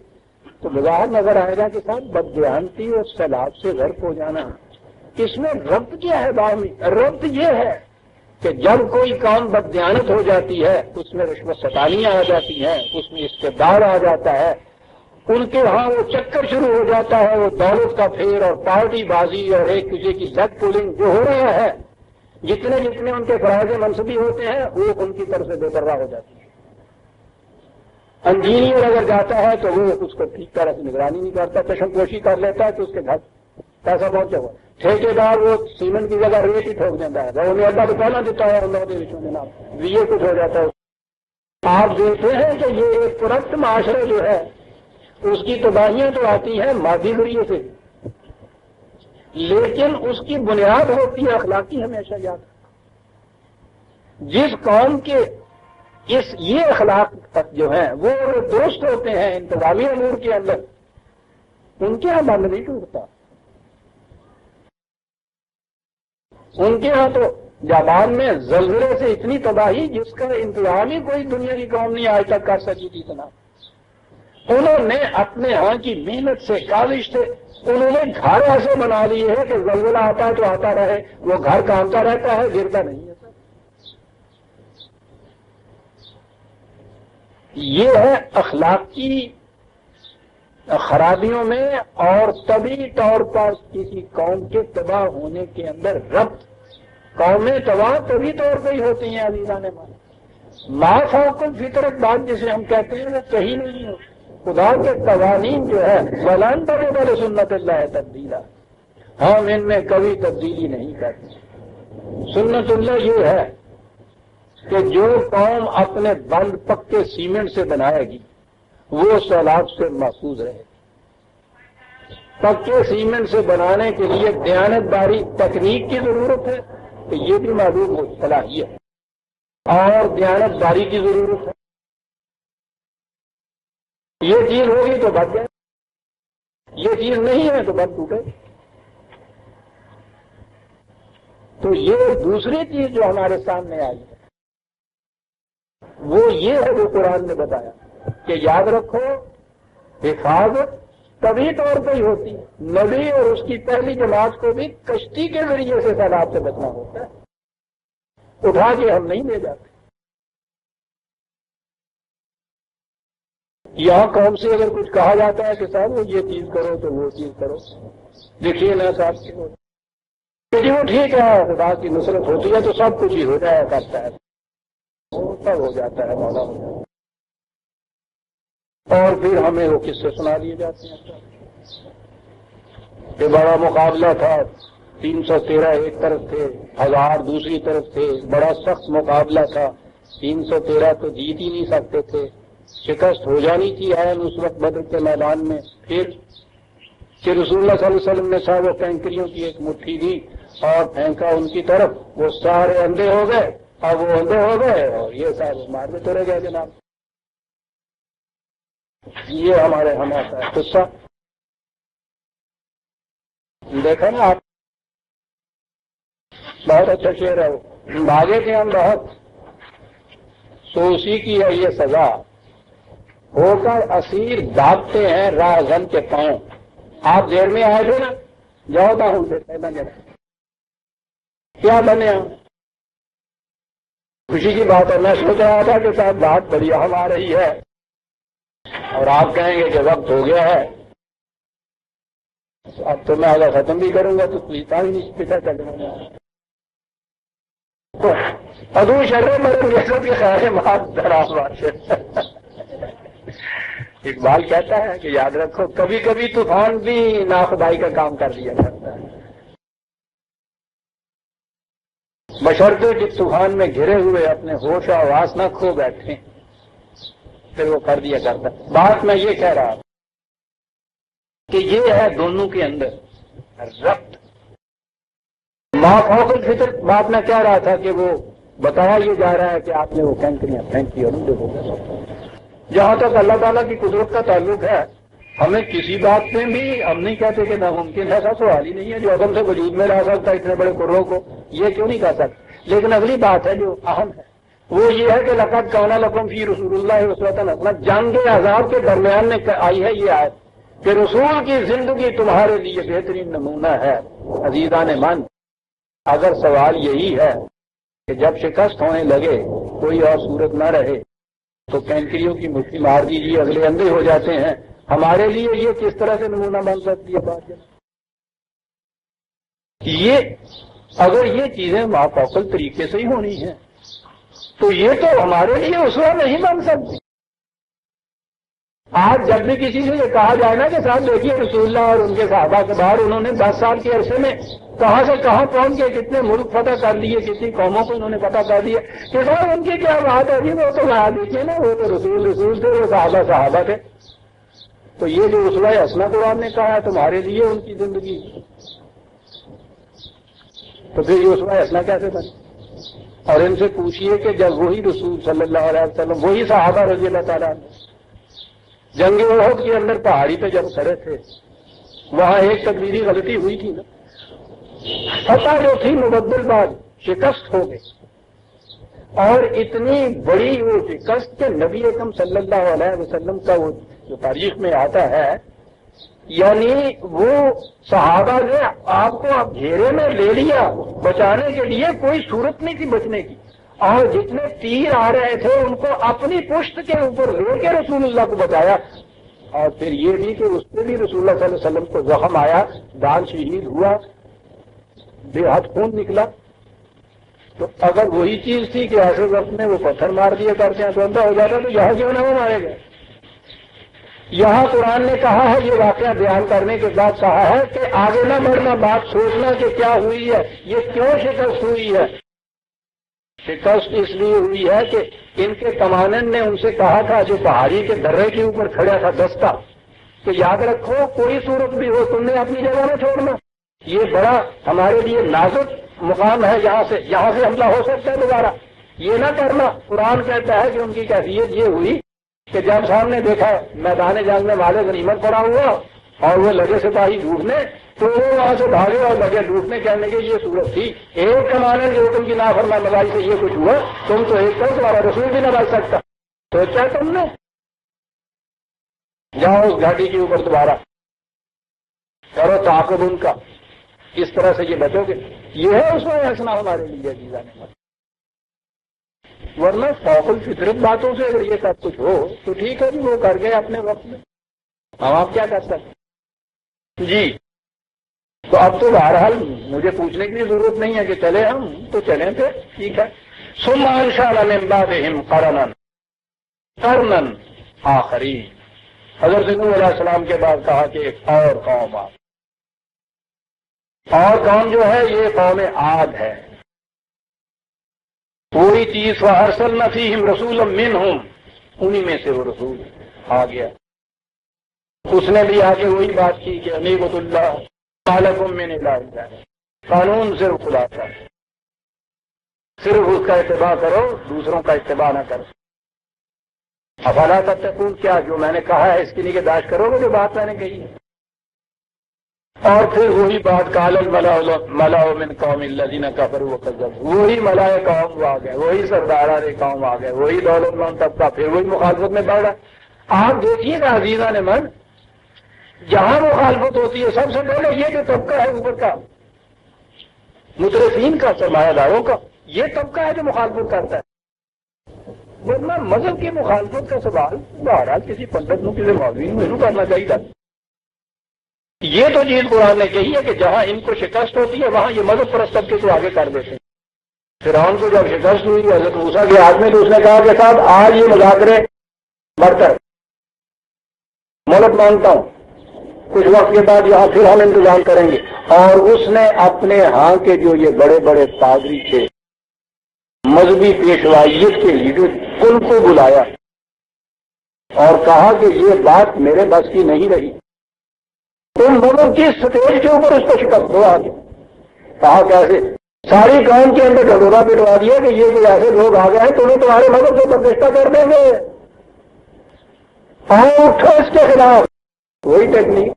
تو بظاہر نظر آئے گا کہ صاحب بددیانتی اور سیلاب سے غرق ہو جانا اس میں ربط کیا ہے باہمی. ربط یہ ہے کہ جب کوئی قوم بددیانت ہو جاتی ہے اس میں رشوت ستانیاں آ جاتی ہیں, اس میں استبداد آ جاتا ہے, ان کے ہاں وہ چکر شروع ہو جاتا ہے, وہ دولت کا پھیر اور پارٹی بازی اور ایک دوسرے کی لیگ پولنگ جو ہو رہا ہے, جتنے جتنے ان کے فرائض منصبی ہوتے ہیں وہ ان کی طرف سے بے پرواہ ہو جاتی ہے. انجینئر اگر جاتا ہے تو وہ اس کو ٹھیک طرح سے نگرانی نہیں کرتا, چشم پوشی کر لیتا ہے کہ اس کے گھر پیسہ پہنچا ہوا. ٹھیکیدار وہ سیمنٹ کی جگہ ریت ہی ٹھوک دیتا ہے, انہیں اللہ تو پہلا دیتا ہے, اللہ کے بچوں میں نام یہ کچھ ہو جاتا ہے. آپ دیکھتے ہیں کہ یہ ایک کرپٹ معاشرہ جو ہے اس کی تباہیاں تو آتی ہیں مادی ذریعے سے, لیکن اس کی بنیاد ہوتی ہے اخلاقی. ہمیشہ یاد جس قوم کے یہ اخلاق جو ہیں وہ درست ہوتے ہیں انتظامی امور کے اندر, ان کے ہاں بند نہیں ٹوٹتا. ان کے ہاں تو جاپان میں زلزلے سے اتنی تباہی جس کا انتظام ہی کوئی دنیا کی قوم نہیں آج تک کر سکی تھی. اتنا انہوں نے اپنے ہاں کی محنت سے کاوش سے انہوں نے گھر ایسے بنا لیے ہیں کہ زلزلہ آتا ہے تو آتا رہے, وہ گھر کامتا رہتا ہے, گرتا نہیں ہے. یہ ہے اخلاقی خرابیوں میں اور طبعی طور پر کسی قوم کے تباہ ہونے کے اندر ربط. قومیں تباہ طبعی طور پہ ہی ہوتی ہیں عزیزان من. ما فوق الفطرت بات جسے ہم کہتے ہیں وہ کہیں نہیں ہوتی. خدا کے قوانین جو ہے ولن تجد سنت اللہ تبدیلا, ہم ان میں کبھی تبدیلی نہیں کرتے. سنت اللہ یہ ہے کہ جو قوم اپنے بند پکے سیمنٹ سے بنائے گی وہ سیلاب سے محفوظ رہے گی. پکے سیمنٹ سے بنانے کے لیے دیانت داری تکنیک کی ضرورت ہے, تو یہ بھی معلوم ہو صلاحیت. اور دیانتداری کی ضرورت ہے. یہ چیز ہوگی تو بچ جائے, یہ چیز نہیں ہے تو بچ ٹوٹے. تو یہ دوسری چیز جو ہمارے سامنے آئی ہے وہ یہ ہے جو قرآن نے بتایا کہ یاد رکھو حفاظت طبی طور پہ ہی ہوتی ہے. نبی اور اس کی پہلی جماعت کو بھی کشتی کے ذریعے سے سیلاب سے بچنا ہوتا ہے, اٹھا کے ہم نہیں لے جاتے. یہاں قوم سے اگر کچھ کہا جاتا ہے کہ صاحب وہ یہ چیز کرو تو وہ چیز کرو, دیکھیے نا صاحب جی وہ ٹھیک ہے, خدا کی نصرت ہوتی ہے تو سب کچھ ہی ہو جایا کرتا ہے, سب ہو جاتا ہے, مولا ہو جاتا ہے. اور پھر ہمیں وہ قصے سنا دیے جاتے ہیں کہ بڑا مقابلہ تھا, 313 ایک طرف تھے, 1000 دوسری طرف تھے, بڑا سخت مقابلہ تھا, 313 تو جیت ہی نہیں سکتے تھے, شکست ہو جانی تھی اس وقت بدر کے میدان میں. پھر کہ رسول اللہ صلی اللہ علیہ وسلم نے صاحب و کینکریوں کی ایک مٹھی دی اور پھینکا ان کی طرف, وہ سارے اندھے ہو گئے. اب وہ اندھے ہو گئے اور یہ سارے مارنے توڑے گئے جناب. یہ ہمارے ہمارا ہے قصہ. دیکھا نا آپ, بہت اچھا شعر ہے, بھاگے تھے ہم بہت سو اسی کی ہے یہ سزا, ہو کر اسیر دابتے ہیں راہ زن کے پاؤں. آپ دیر میں آئے تھے نا, جاؤ باہر سے بنے کیا بنے ہم. خوشی کی بات ہے, میں سوچ رہا تھا کہ صاحب بات بڑی اہم آ رہی ہے اور آپ کہیں گے کہ وقت ہو گیا ہے, اب تو میں اگر ختم بھی کروں گا تو پیتا ہی نہیں پیتا چلوں گا. ادو شرے میرے نیسوں کی خیر بات دراز بات ہے. اقبال کہتا ہے کہ یاد رکھو کبھی کبھی طوفان بھی ناخدائی کا کام کر دیا کرتا ہے, بشرطے کہ طوفان میں گھرے ہوئے اپنے ہوش و حواس نہ کھو بیٹھے, پھر وہ کر دیا کرتا ہے. بات میں یہ کہہ رہا کہ یہ ہے دونوں کے اندر ربط. ما فوق الفطر بات میں کہہ رہا تھا کہ وہ بتایا یہ جا رہا ہے کہ آپ نے وہ کینکریاں پھینکی اور دیکھو. جہاں تک اللہ تعالیٰ کی قدرت کا تعلق ہے, ہمیں کسی بات میں بھی ہم نہیں کہتے کہ ناممکن ہے, ایسا سوال ہی نہیں ہے. جو عدم سے وجود میں لا سکتا ہے اتنے بڑے قروں کو, یہ کیوں نہیں کہہ سکتے. لیکن اگلی بات ہے جو اہم ہے وہ یہ ہے کہ لقد کان لکم فی رسول اللہ اسوۃ حسنہ, جنگ عذاب کے درمیان میں آئی ہے یہ آیت کہ رسول کی زندگی تمہارے لیے بہترین نمونہ ہے. عزیزان من, اگر سوال یہی ہے کہ جب شکست ہونے لگے کوئی اور صورت نہ رہے تو کینکریوں کی مٹھی مار دیجیے, اگلے اندھے ہو جاتے ہیں, ہمارے لیے یہ کس طرح سے نمونہ بن سکتی ہے بات. یہ اگر یہ چیزیں مافوقل طریقے سے ہی ہونی ہیں تو یہ تو ہمارے لیے اسوہ نہیں بن سکتی. آج جب بھی کسی سے یہ کہا جائے نا کہ صاحب دیکھیے رسول اللہ اور ان کے صحابہ کے بعد انہوں نے 10 سال کے عرصے میں کہاں سے کہاں پہنچ کے کتنے ملک فتح کر لیے, کتنی قوموں کو انہوں نے فتح کر دیا, کہ صاحب ان کی کیا بات ہے جی, وہ تو بتا دیجیے نا, وہ تو رسول تھے, وہ صحابہ تھے. تو یہ جو اسوہ حسنہ قرآن نے کہا ہے تمہارے لیے ان کی زندگی, تو پھر یہ اسوہ حسنہ کیسے بنے. اور ان سے پوچھئے کہ جب وہی رسول صلی اللہ علیہ وسلم, وہی صحابہ رضی اللہ تعالیٰ جنگ احد کے اندر پہاڑی پہ جب کھڑے تھے, وہاں ایک تقدیری غلطی ہوئی تھی نا, فتح جو تھی مبدل بعد شکست ہو گئی, اور اتنی بڑی وہ شکست کہ نبی اکرم صلی اللہ علیہ وسلم کا وہ جو تاریخ میں آتا ہے, یعنی وہ صحابہ نے آپ کو اب گھیرے میں لے لیا, بچانے کے لیے کوئی صورت نہیں تھی بچنے کی, اور جتنے تیر آ رہے تھے ان کو اپنی پشت کے اوپر لے کے رسول اللہ کو بچایا. اور پھر یہ بھی کہ اس پہ بھی رسول اللہ صلی اللہ علیہ وسلم کو زخم آیا, دان شہید ہوا, بے حد خون نکلا. تو اگر وہی چیز تھی کہ ایسے وقت میں وہ پتھر مار دیے کرتے ہیں تو اندھا ہو جاتا, تو یہاں کیوں نہ وہ مارے گئے. یہاں قرآن نے کہا ہے, یہ واقعہ بیان کرنے کے بعد کہا ہے کہ آگے نہ بڑھنا, بات سوچنا کہ کیا ہوئی ہے, یہ کیوں شکست ہوئی ہے. شکست اس لیے ہوئی ہے کہ ان کے کمانن نے ان سے کہا تھا, جو پہاڑی کے درے کے اوپر کھڑا تھا دستہ, کہ یاد رکھو کوئی صورت بھی ہو تم نے اپنی جگہ میں چھوڑنا, یہ بڑا ہمارے لیے نازک مقام ہے, یہاں سے حملہ ہو سکتا ہے دوبارہ. یہ نہ کرنا. قرآن کہتا ہے کہ ان کی کیفیت یہ ہوئی کہ جب سامنے دیکھا میدان جنگ میں مال غنیمت پڑا ہوا اور وہ لگے سپاہی ڈوبنے تو وہ وہاں سے بھاگے اور لگے ڈوبنے. کہنے کی یہ صورت تھی ایک کمانے جو تم کی نافرمانی سے یہ کچھ ہوا, تم تو ایک طرح تمہارا رسول بھی نہ بچ سکتا. سوچا تم نے؟ جاؤ اس گھاٹی کے اوپر دوبارہ کرو تعاقب ان کا, اس طرح سے یہ بچو گے. یہ ہے اس میں حسنا ہمارے لیے عزیزان نے. ورنہ فوق الفطرت باتوں سے اگر یہ سب کچھ ہو تو ٹھیک ہے جی, وہ کر گئے اپنے وقت میں, ہم آپ کیا کر سکتے جی. تو اب تو بہرحال مجھے پوچھنے کی ضرورت نہیں ہے کہ چلے ہم تو چلیں تھے, ٹھیک ہے. ثم انشأنا من بعدهم قرنا آخرین. حضرت نوح علیہ السلام کے بعد کہا کہ ایک اور قوم آ, اور قوم جو ہے یہ قوم عاد ہے. وہی چیز وارسلنا فیہم رسولا منہم, انہی میں سے وہ رسول آ گیا. اس نے بھی آ کے وہی بات کی کہ انیبۃ اللہ ما لکم من الہ الا ہو, قانون صرف خدا کا, صرف اس کا اتباع کرو, دوسروں کا اتباع نہ کرو. افلا تتقون, کیا جو میں نے کہا ہے اس کی نگہداشت کرو گے جو بات میں نے کہی ہے. اور پھر وہی بات قال الملأ من قوم الذین کفروا وکذبوا, وہی ملائے قوم آ گئے, وہی سرداران قوم آ گئے, وہی دولت مند طبقہ پھر وہی مخالفت میں بڑھ رہا. آپ دیکھیے گا عزیزان من, جہاں مخالفت ہوتی ہے سب سے پہلے یہ جو طبقہ ہے اوپر کا مترفین کا, سرمایہ داروں کا, یہ طبقہ ہے جو مخالفت کرتا ہے. ورنہ مذہب کی مخالفت کا سوال بہرحال کسی پنڈت نو کسی مولوی نو کرنا چاہیے تھا. یہ تو چیز قرآن نے کہی ہے کہ جہاں ان کو شکست ہوتی ہے وہاں یہ مذہب پرست طبقے کو آگے کر دیتے ہیں. فرعون کو جب شکست ہوئی حضرت موسیٰ کے ہاتھ میں تو اس نے کہا کہ صاحب آج یہ مذاکرے برتر مہلت مانگتا ہوں, کچھ وقت کے بعد یہاں پھر ہم انتظام کریں گے. اور اس نے اپنے ہاں کے جو یہ بڑے بڑے پادری تھے مذہبی پیشوائیت کے لیڈر, ان کو بلایا اور کہا کہ یہ بات میرے بس کی نہیں رہی, تم دونوں کی سٹیج کے اوپر اس کو شکست دو. آگے کہا کیسے؟ ساری قوم کے اندر ڈھڈورا پٹوا دیا کہ یہ کوئی ایسے لوگ آ گئے ہیں تمہیں تمہارے مذہب سے برگشتہ کر دیں گے, آؤ اٹھو اس کے خلاف. وہی ٹیکنیک,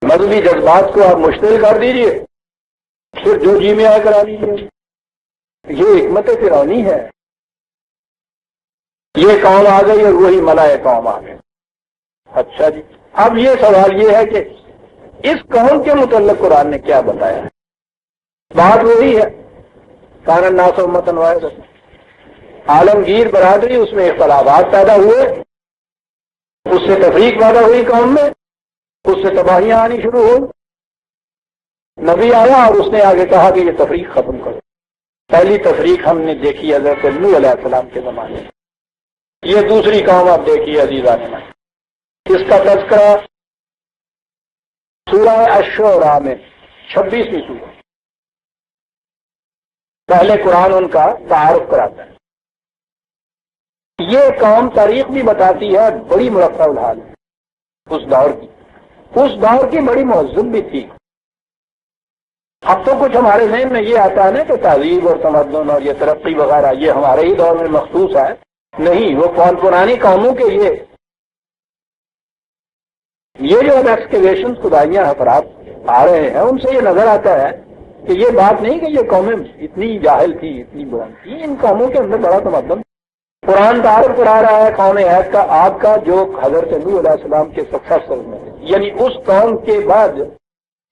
مذہبی جذبات کو آپ مشتعل کر دیجئے, پھر جو جی میں آئے کرا لیجیے. یہ حکمت فرعونی ہے. یہ قوم آ گئی اور وہی ملائے قوم آ گئے. اچھا جی, اب یہ سوال یہ ہے کہ اس قوم کے متعلق قرآن نے کیا بتایا ہے؟ بات وہی ہے کان الناس امۃ واحدۃ, عالمگیر برادری, اس میں اختلافات پیدا ہوئے, اس سے تفریق پیدا ہوئی قوم میں, اس سے تباہیاں آنی شروع ہوئی. نبی آیا اور اس نے آگے کہا کہ یہ تفریق ختم کرو. پہلی تفریق ہم نے دیکھی حضرت نوح علیہ السلام کے زمانے میں. یہ دوسری قوم آپ دیکھیے عزیزان من, اس کا تذکرہ سورہ الشعراء میں 26ویں سورہ. پہلے قرآن ان کا تعارف کراتا ہے. یہ قوم تاریخ بھی بتاتی ہے بڑی مرفع الحال اس دور کی, اس دور کی بڑی مہذب بھی تھی. اب تو کچھ ہمارے ذہن میں یہ آتا ہے نا کہ تہذیب اور تمدن اور یہ ترقی وغیرہ یہ ہمارے ہی دور میں مخصوص ہے. نہیں, وہ پرانی قوموں کے یہ جو اب ایکسکیویشن خدائیاں افراد آ رہے ہیں ان سے یہ نظر آتا ہے کہ یہ بات نہیں کہ یہ قومیں اتنی جاہل تھی, اتنی بلند تھی, ان قوموں کے اندر بڑا تمدن. قرآن تعارف کرا رہا ہے قوم عاد کا, آپ کا جو حضرت نوح علیہ السلام کے سکسیسر میں, یعنی اس قوم کے بعد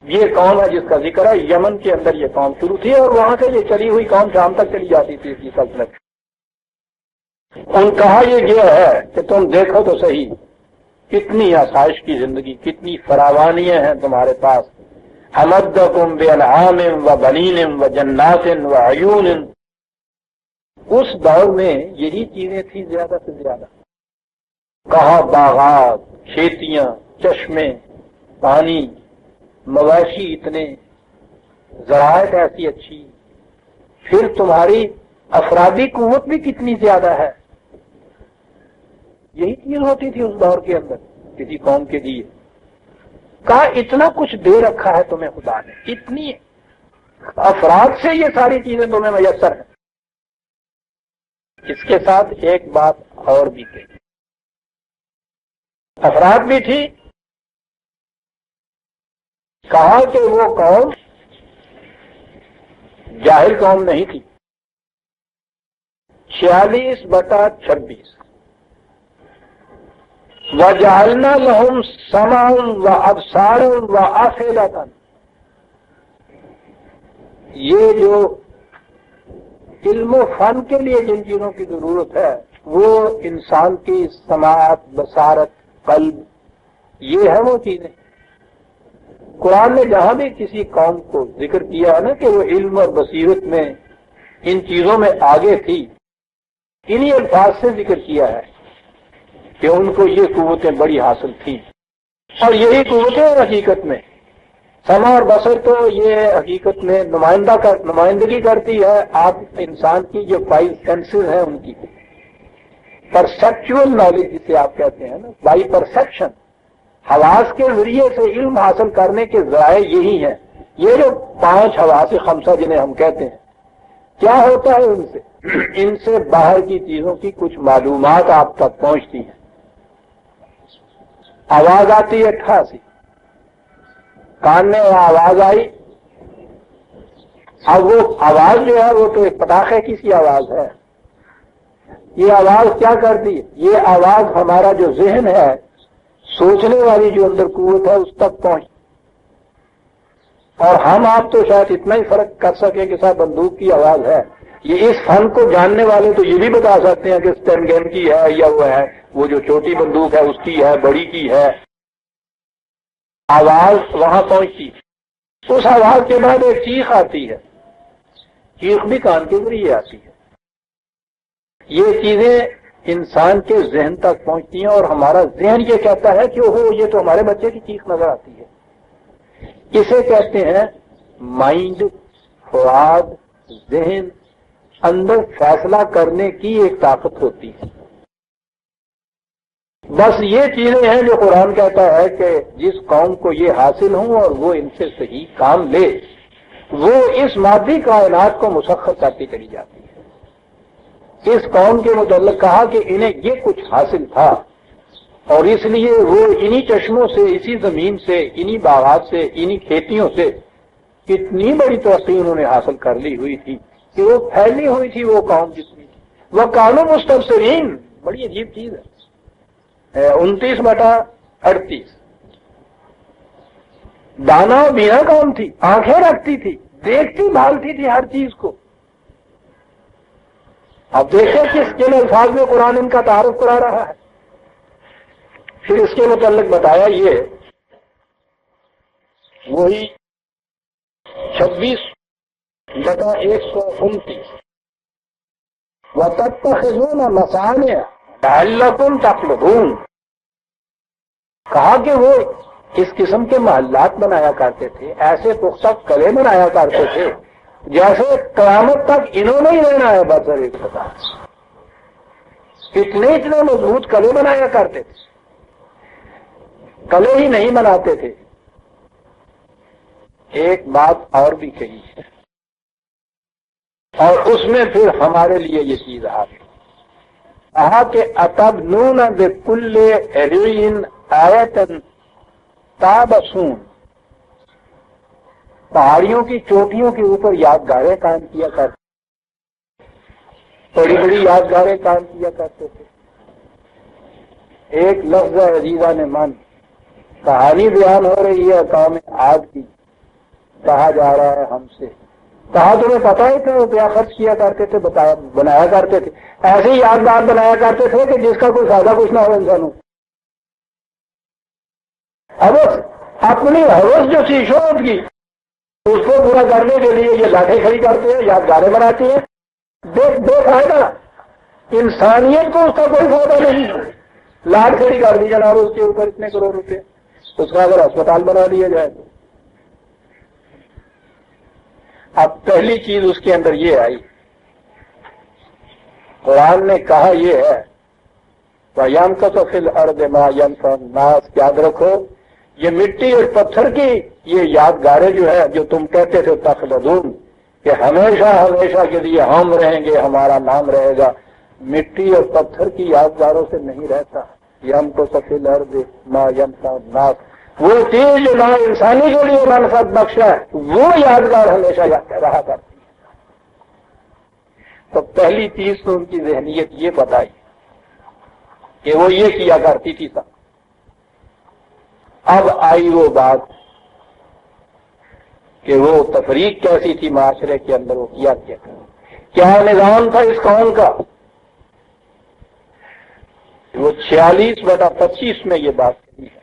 یہ قوم ہے جس کا ذکر ہے. یمن کے اندر یہ قوم شروع تھی اور وہاں سے یہ چلی ہوئی قوم شام تک چلی جاتی تھی اس کی سلطنت. ان کہا یہ ہے کہ تم دیکھو تو صحیح کتنی آسائش کی زندگی, کتنی فراوانیاں ہیں تمہارے پاس. امدکم بانعام و بنین و جنات و عیون, اس دور میں یہی چیزیں تھیں زیادہ سے زیادہ. کہا باغات, کھیتیاں, چشمے, پانی, مویشی اتنے, زراعت ایسی اچھی, پھر تمہاری افرادی قوت بھی کتنی زیادہ ہے. یہی چیز ہوتی تھی اس دور کے اندر کسی قوم کے لیے. کہا اتنا کچھ دے رکھا ہے تمہیں خدا نے, اتنی افراد سے یہ ساری چیزیں تمہیں میسر ہیں. اس کے ساتھ ایک بات اور بھی کہی، افراد بھی تھی، کہا کہ وہ قوم جاہل قوم نہیں تھی، 46/26 وَجَعَلْنَا لَهُمْ سَمْعًا وَأَبْصَارًا وَأَفْئِدَةً، یہ جو علم و فن کے لیے جن چیزوں کی ضرورت ہے وہ انسان کی سماعت، بصارت، قلب، یہ ہے وہ چیزیں۔ قرآن نے جہاں بھی کسی قوم کو ذکر کیا ہے نا کہ وہ علم اور بصیرت میں ان چیزوں میں آگے تھی، انہی الفاظ سے ذکر کیا ہے کہ ان کو یہ قوتیں بڑی حاصل تھیں، اور یہی قوتیں حقیقت میں سمع اور بصر تو یہ حقیقت میں نمائندگی کرتی ہے آپ انسان کی جو 5 سینسز ہیں ان کی، پرسیپچول نالج جسے آپ کہتے ہیں نا، بائی پرسیپشن، حواس کے ذریعے سے علم حاصل کرنے کے ذرائع یہی ہیں۔ یہ جو 5 حواس خمسہ جنہیں ہم کہتے ہیں، کیا ہوتا ہے ان سے؟ ان سے باہر کی چیزوں کی کچھ معلومات آپ تک پہنچتی ہیں۔ آواز آتی ہے 88، کان میں آواز آئی، اب وہ آواز جو ہے وہ تو ایک پٹاخے کی سی آواز ہے، یہ آواز کیا کرتی ہے؟ یہ آواز ہمارا جو ذہن ہے، سوچنے والی جو اندر قوت ہے اس تک پہنچ، اور ہم آپ تو شاید اتنا ہی فرق کر سکیں کہ صاحب بندوق کی آواز ہے، یہ اس فن کو جاننے والے تو یہ بھی بتا سکتے ہیں کہ اسٹین گن کی ہے یا وہ ہے، وہ جو چھوٹی بندوق ہے اس کی ہے، بڑی کی ہے۔ آواز وہاں پہنچتی، اس آواز کے بعد ایک چیخ آتی ہے، چیخ بھی کان کے ذریعے آتی ہے۔ یہ چیزیں انسان کے ذہن تک پہنچتی ہیں اور ہمارا ذہن یہ کہتا ہے کہ اوہو یہ تو ہمارے بچے کی چیخ نظر آتی ہے۔ اسے کہتے ہیں مائنڈ، فؤاد، ذہن، اندر فیصلہ کرنے کی ایک طاقت ہوتی ہے۔ بس یہ چیزیں ہیں جو قرآن کہتا ہے کہ جس قوم کو یہ حاصل ہوں اور وہ ان سے صحیح کام لے، وہ اس مادی کائنات کو مسخر کرتی چلی جاتی ہے۔ اس قوم کے متعلق کہا کہ انہیں یہ کچھ حاصل تھا اور اس لیے وہ انہی چشموں سے، اسی زمین سے، انہی باغات سے، انہی کھیتیوں سے اتنی بڑی ترقی انہوں نے حاصل کر لی ہوئی تھی کہ وہ پھیلی ہوئی تھی وہ قوم جتنی تھی۔ وہ کانوں مستبصرین، بڑی عجیب چیز ہے۔ 29/38 دانا و بینا قوم تھی، آنکھیں رکھتی تھی، دیکھتی بھالتی تھی ہر چیز کو۔ اب دیکھیں کن الفاظ میں قرآن ان کا تعارف کرا رہا ہے۔ پھر اس کے متعلق بتایا یہ وہی 26/129 وَتَتَّخِذُونَ مَصَانِعَ لَعَلَّكُمْ تَخْلُدُونَ، کہا کہ وہ اس قسم کے محلات بنایا کرتے تھے، ایسے پختہ قلعے بنایا کرتے تھے جیسے قیامت تک انہوں نے ہی رہنا ہے بسر ایک پتا، اتنے مضبوط قلعے بنایا کرتے تھے۔ قلعے ہی نہیں بناتے تھے، ایک بات اور بھی کہی ہے اور اس میں پھر ہمارے لیے یہ چیز آ گئی، کہا کہ اتبنون بکل علیٍ آیۃ تابسون، پہاڑیوں کی چوٹیوں کے اوپر یادگاریں قائم کیا کرتے، بڑی بڑی یادگاریں قائم کیا کرتے تھے۔ ایک لفظ عزیزہ نے من، کہانی بیان ہو رہی ہے قوم عاد کی، کہا جا رہا ہے ہم سے، کہا تمہیں پتا ہے کہ روپیہ خرچ کیا کرتے تھے، بنایا کرتے تھے، ایسے ہی یادگار بنایا کرتے تھے کہ جس کا کوئی فائدہ کچھ نہ ہو انسانوں۔ اب اپنی ہوس جو تھی شوق کی اس کو پورا کرنے کے لیے یہ لاٹھیں کھڑی کرتے ہیں، یادگاریں بناتی ہیں، بے فائدہ، انسانیت کو اس کا کوئی فائدہ نہیں ہے۔ لاٹ کھڑی کر دی جناب اس کے اوپر اتنے کروڑ روپے، اس کا اگر اسپتال بنا دیا جائے تو۔ اب پہلی چیز اس کے اندر یہ آئی، قرآن نے کہا یہ ہے وَيَنْقَصُ فِي الْأَرْضِ مَا يَنْفَعُ النَّاسَ، یاد رکھو یہ مٹی اور پتھر کی یہ یادگاریں جو ہے جو تم کہتے تھے تخلدون، کہ ہمیشہ ہمیشہ کے لیے ہم رہیں گے، ہمارا نام رہے گا، مٹی اور پتھر کی یادگاروں سے نہیں رہتا. یم کو سفید ارد ما یم کا ناس، وہ چیز جو نہ انسانی کے لیے منفعت بخش ہے وہ یادگار ہمیشہ رہا کرتی. تو پہلی چیز تو ان کی ذہنیت یہ بتائی کہ وہ یہ کیا کرتی تھی سب. اب آئی وہ بات کہ وہ تفریق کیسی تھی معاشرے کے اندر، وہ کیا نظام تھا اس قوم کا. وہ 46/25 میں یہ بات کہی ہے.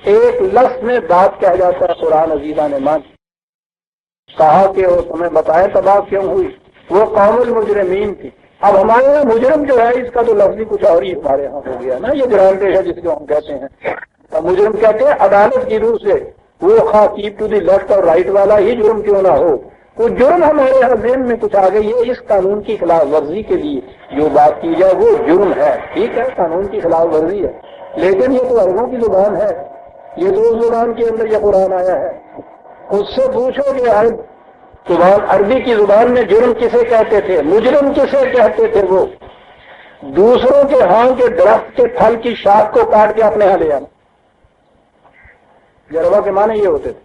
ایک لفظ میں بات کہہ جاتا ہے قرآن عزیزہ نے مان کہا کہ وہ تمہیں بتائے تباہ کیوں ہوئی، وہ قوم المجرمین تھی. اب ہمارے یہاں مجرم جو ہے اس کا تو لفظ ہی کچھ اور ہی ہمارے یہاں ہو گیا نا. یہ جرائم پیشہ جس کو ہم کہتے ہیں، مجرم کہتے ہیں عدالت کی روح سے، وہ خواہ کیپ ٹو دی لیفٹ اور رائٹ والا ہی جرم کیوں نہ ہو. وہ جرم ہمارے یہاں ذہن میں کچھ آ گئی ہے. اس قانون کی خلاف ورزی کے لیے جو بات کی جائے وہ جرم ہے. ٹھیک ہے، قانون کی خلاف ورزی ہے، لیکن یہ تو عربوں کی زبان ہے. یہ تو اس زبان کے اندر یہ قرآن آیا ہے. اس سے پوچھو کہ زبان عربی کی زبان میں جرم کسے کہتے تھے، مجرم کسے کہتے تھے. وہ دوسروں کے ہاں کے درخت کے پھل کی شاخ کو کاٹ کے اپنے ہاں لے آنا. جربا کے معنی یہ ہوتے تھے.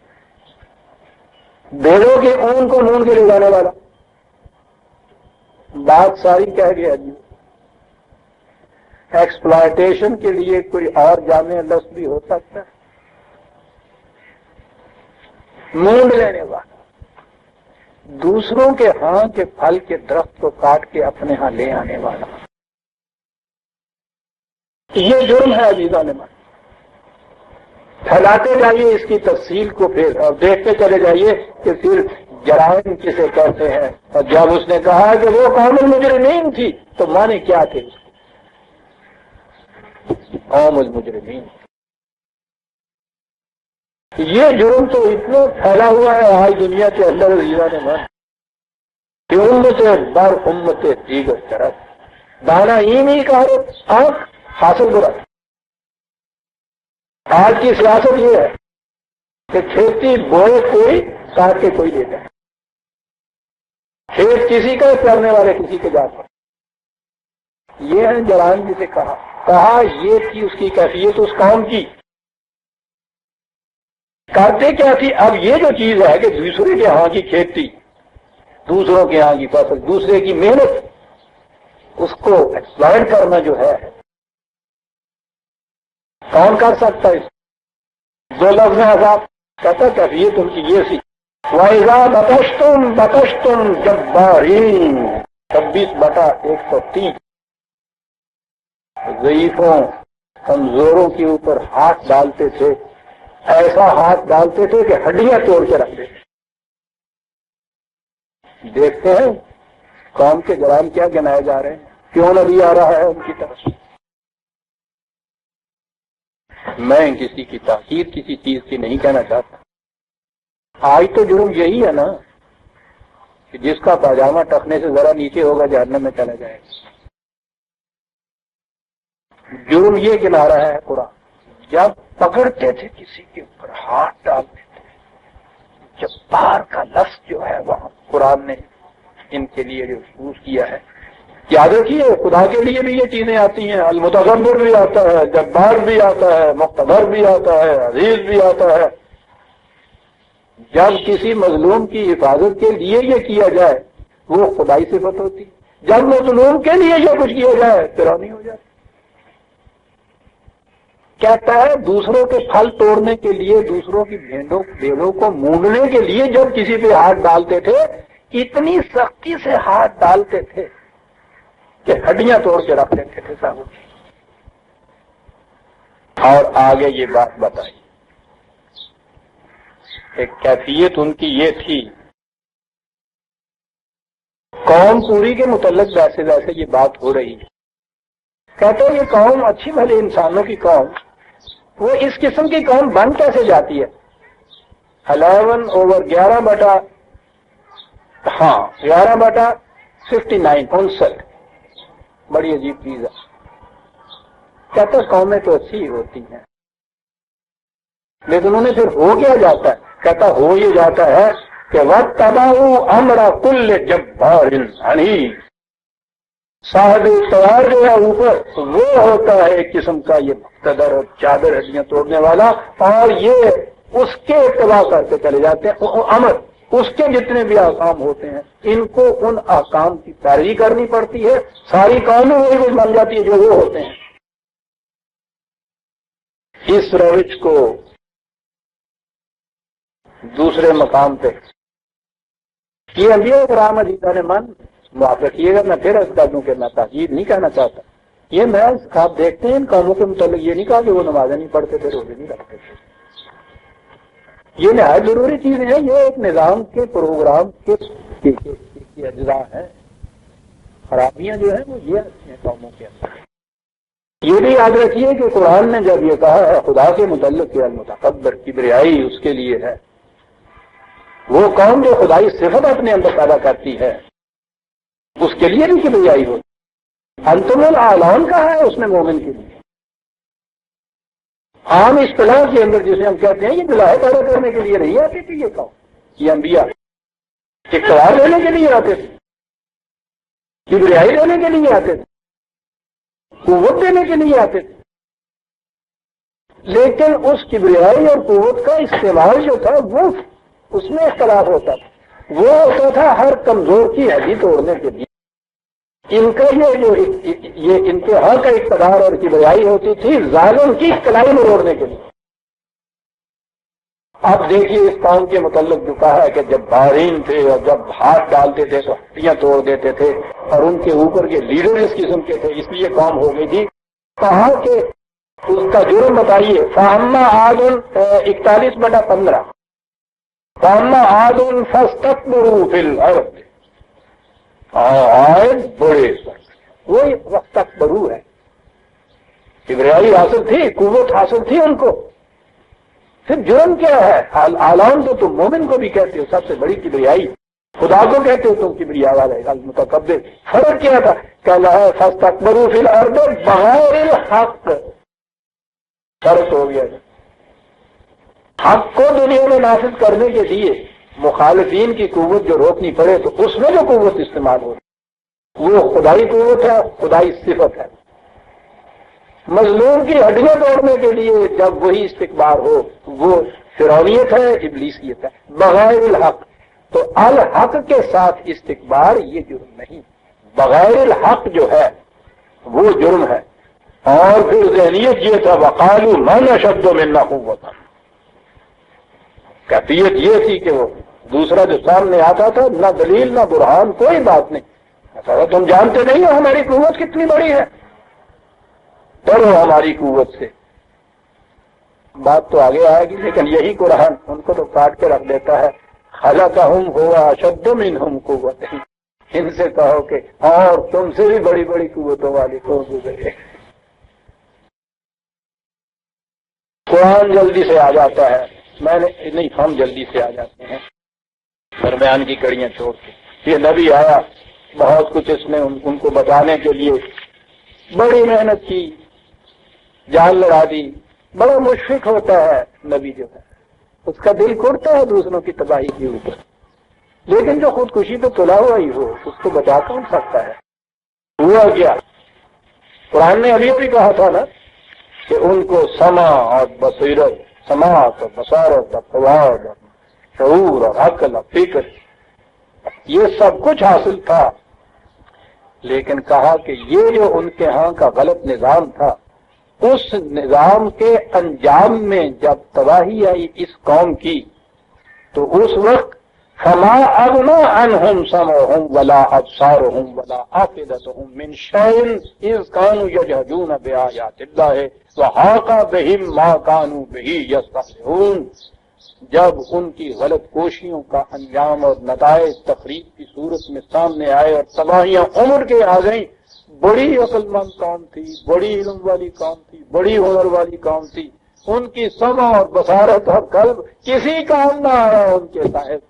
بھیڑوں کے اون کو مون کے لے جانے والا. بات ساری کہہ گیا جی. ایکسپلائٹیشن کے لیے کوئی اور جامع لفظ بھی ہو سکتا ہے. مونڈ لینے والا، دوسروں کے ہاں کے پھل کے درخت کو کاٹ کے اپنے ہاں لے آنے والا. یہ جرم ہے عزیزان نے. پھیلاتے جائیے اس کی تفصیل کو پھر اور دیکھتے چلے جائیے کہ پھر جرائم کسے کہتے ہیں. اور جب اس نے کہا کہ وہ قوم المجرمین تھی تو معنی کیا تھے اس کے؟ قوم المجرمین. یہ جرم تو اتنا پھیلا ہوا ہے آج دنیا کے اندر عزیزان نے مان کہ امت بر امت دیگر طرف دانا ہی کہا آنکھ حاصل برا. آج کی سیاست یہ ہے کہ کھیتی بوئے کوئی کاٹ کے کوئی دیتا ہے. کھیت کسی کا کرنے والے کسی کے جاتے. یہ ہے جرائم جسے کہا یہ تھی اس کی کیفیت اس قوم کی. کرتے کیا تھی؟ اب یہ جو چیز ہے کہ دوسرے کے ہاں کی کھیتی، دوسروں کے ہاں کی فصل، دوسرے کی محنت، اس کو ایکسپلائٹ کرنا جو ہے کون کر سکتا ہے؟ دو لفظ عذاب کہتا کیفیت ان کی یہ سی. وَإِذَا بَطَشْتُمْ جَبَّارِينَ 26/103. ضعیفوں کمزوروں کے اوپر ہاتھ ڈالتے تھے، ایسا ہاتھ ڈالتے تھے کہ ہڈیاں توڑ کے رکھ دیتے. دیکھتے ہیں قوم کے جرائم کیا گنائے جا رہے ہیں، کیوں نبی آ رہا ہے ان کی طرف. میں کسی کی تاکید کسی چیز کی نہیں کہنا چاہتا. آج تو جرم یہی ہے نا کہ جس کا پاجامہ ٹخنے سے ذرا نیچے ہوگا جہنم میں چلا جائے گا. جرم یہ گنا رہا ہے قرآن. جب پکڑتے تھے کسی کے اوپر ہاتھ ڈالتے تھے. جبار کا لفظ جو ہے وہاں قرآن نے ان کے لیے جو یوز کیا ہے. یاد رکھیے خدا کے لیے بھی یہ چیزیں آتی ہیں. المتکبر بھی آتا ہے، جبار بھی آتا ہے، مقتدر بھی آتا ہے، عزیز بھی آتا ہے. جب کسی مظلوم کی حفاظت کے لیے یہ کیا جائے وہ خدائی صفت ہوتی. جب مظلوم کے لیے یہ کچھ کیا جائے فرعونی ہو جائے. کہتا ہے دوسروں کے پھل توڑنے کے لیے، دوسروں کی بھیڑوں کو مونڈنے کے لیے جب کسی پہ ہاتھ ڈالتے تھے اتنی سختی سے ہاتھ ڈالتے تھے کہ ہڈیاں توڑ کے رکھ دیتے تھے صاحب. اور آگے یہ بات بتائی ایک کیفیت ان کی یہ تھی. قوم پوری کے متعلق ویسے ویسے یہ بات ہو رہی ہے. کہتے ہیں یہ قوم اچھی بھلی انسانوں کی قوم، وہ اس قسم کی قوم بن کیسے جاتی ہے؟ 11/11 11/59 بڑی عجیب چیز ہے. کہتے ہیں قومیں تو اچھی ہی ہوتی ہیں لیکن انہیں پھر ہو کیا جاتا ہے؟ کہتا ہو یہ جاتا ہے کہ وَاتَّبَعُوا أَمْرَ كُلِّ جَبَّارٍ عَنِيدٍ. صاحب اقتدار جو ہے اوپر وہ ہوتا ہے ایک قسم کا یہ مقتدر اور چادر ہڈیاں توڑنے والا، اور یہ اس کے اتباع کرتے چلے جاتے ہیں۔ امر اس کے جتنے بھی احکام ہوتے ہیں ان کو ان احکام کی پیروی کرنی پڑتی ہے، ساری قومیں وہی کچھ بن جاتی ہے جو وہ ہوتے ہیں۔ اس روش کو دوسرے مقام پہ یہ انبیاء کرام عزیزان نے من معاف رکھیے گا، میں پھر اس کر دوں کہ میں تاکید نہیں کہنا چاہتا، یہ میں آپ دیکھتے ہیں ان قوموں کے متعلق یہ نہیں کہا کہ وہ نمازیں نہیں پڑھتے تھے، روزے نہیں رکھتے تھے، یہ نہایت ضروری چیزیں ہیں، یہ ایک نظام کے پروگرام کے اجزاء ہیں۔ خرابیاں جو ہیں وہ یہ ہیں قوموں کے اندر۔ یہ بھی یاد رکھیے کہ قرآن نے جب یہ کہا ہے خدا کے متعلق کہ المتکبر کبریائی اس کے لیے ہے، وہ قوم جو خدائی صفت اپنے اندر پیدا کرتی ہے اس کے لیے بھی کبریائی ہو۔ انتم الاعلون کہا ہے اس نے مومن کے لیے، عام اصطلاح کے اندر جسے ہم کہتے ہیں یہ دلائے پیدا کرنے کے لیے نہیں آتی تھی یہ قوم، یہ انبیاء اقتدار لینے کے لیے آتے تھے، کبریائی لینے کے لیے آتے تھے، قوت دینے کے لیے آتے تھے، لیکن اس کبریائی اور قوت کا استعمال جو تھا وہ اس میں اختلاف ہوتا تھا، وہ ہوتا تھا ہر کمزور کی ہڈی توڑنے کے لیے۔ ان کا یہ انتہا کا اقتدار اور کبریائی ہوتی تھی ظالم کی کلائی مروڑنے کے لیے۔ اب دیکھیے اس قوم کے متعلق جو کہا ہے کہ جب بارین تھے اور جب ہاتھ ڈالتے تھے تو ہڈیاں توڑ دیتے تھے، اور ان کے اوپر کے لیڈر اس قسم کے تھے، اس لیے قوم ہو گئی تھی۔ کہا کہ اس کا جرم بتائیے، فاما عاد 41/15 فاما عاد فاستكبروا في الارض، آئے بڑے وہ وقت تک برو ہے، کبریائی حاصل تھی، قوت حاصل تھی ان کو، پھر جرم کیا ہے؟ اعلان تو تم مومن کو بھی کہتے ہو سب سے بڑی کبریائی، خدا کو کہتے ہو تم کبریا والے المتکبر۔ فرق کیا تھا؟ کہنا ہے فاستكبروا في الارض بغیر الحق، فرق ہو گیا۔ حق کو دنیا میں نافذ کرنے کے لیے مخالفین کی قوت جو روکنی پڑے تو اس میں جو قوت استعمال ہو وہ خدائی قوت ہے، خدائی صفت ہے۔ مظلوم کی ہڈیاں توڑنے کے لیے جب وہی استکبار ہو وہ فرعونیت ہے، ابلیسیت ہے، بغیر الحق۔ تو الحق کے ساتھ استکبار یہ جرم نہیں، بغیر الحق جو ہے وہ جرم ہے۔ اور پھر ذہنیت یہ تھا وقالوا من اشد منا قوة، کیفیت یہ تھی کہ وہ دوسرا جو سامنے آتا تھا نہ دلیل نہ برہان، کوئی بات نہیں، ایسا تم جانتے نہیں ہو ہماری قوت کتنی بڑی ہے، ڈرو ہماری قوت سے۔ بات تو آگے آئے گی، لیکن یہی قرآن ان کو تو کاٹ کے رکھ دیتا ہے، خلقہم هو اشد منہم قوۃ، ان سے کہو کہ اور تم سے بھی بڑی بڑی قوتوں والی کو گزرے۔ قرآن جلدی سے آ جاتا ہے، میں نے نہیں، ہم جلدی سے آ جاتے ہیں درمیان کی کڑیاں چھوڑ کے۔ یہ نبی آیا، بہت کچھ اس نے ان کو بتانے کے لیے بڑی محنت کی، جان لڑا دی، بڑا مشفق ہوتا ہے نبی جو ہے، اس کا دل کھڑتا ہے دوسروں کی تباہی کے اوپر، لیکن جو خودکشی پہ تلا ہوا ہی ہو اس کو بچا کون سکتا ہے؟ ہوا کیا؟ قرآن نے ابھی بھی کہا تھا نا کہ ان کو سمع اور بصیرت، سماعت اور بصارت اور فواد اور شعور اور عقل اور فکر یہ سب کچھ حاصل تھا، لیکن کہا کہ یہ جو ان کے ہاں کا غلط نظام تھا اس نظام کے انجام میں جب تباہی آئی اس قوم کی تو اس وقت فما اغنى عنهم سمعهم ولا ابصارهم ولا افئدتهم من شيء اذ كانوا يجحدون بآيات الله وحاق بهم ما كانوا به يستهزئون۔ جب ان کی غلط کوششوں کا انجام اور نتائج تخریب کی صورت میں سامنے آئے اور تباہیاں عمر کے آ گئیں، بڑی عقل مند قوم تھی، بڑی علم والی قوم تھی، بڑی ہنر والی قوم تھی، ان کی سمع اور بصارت اور قلب کسی کام نہ آیا ان کے صاحب۔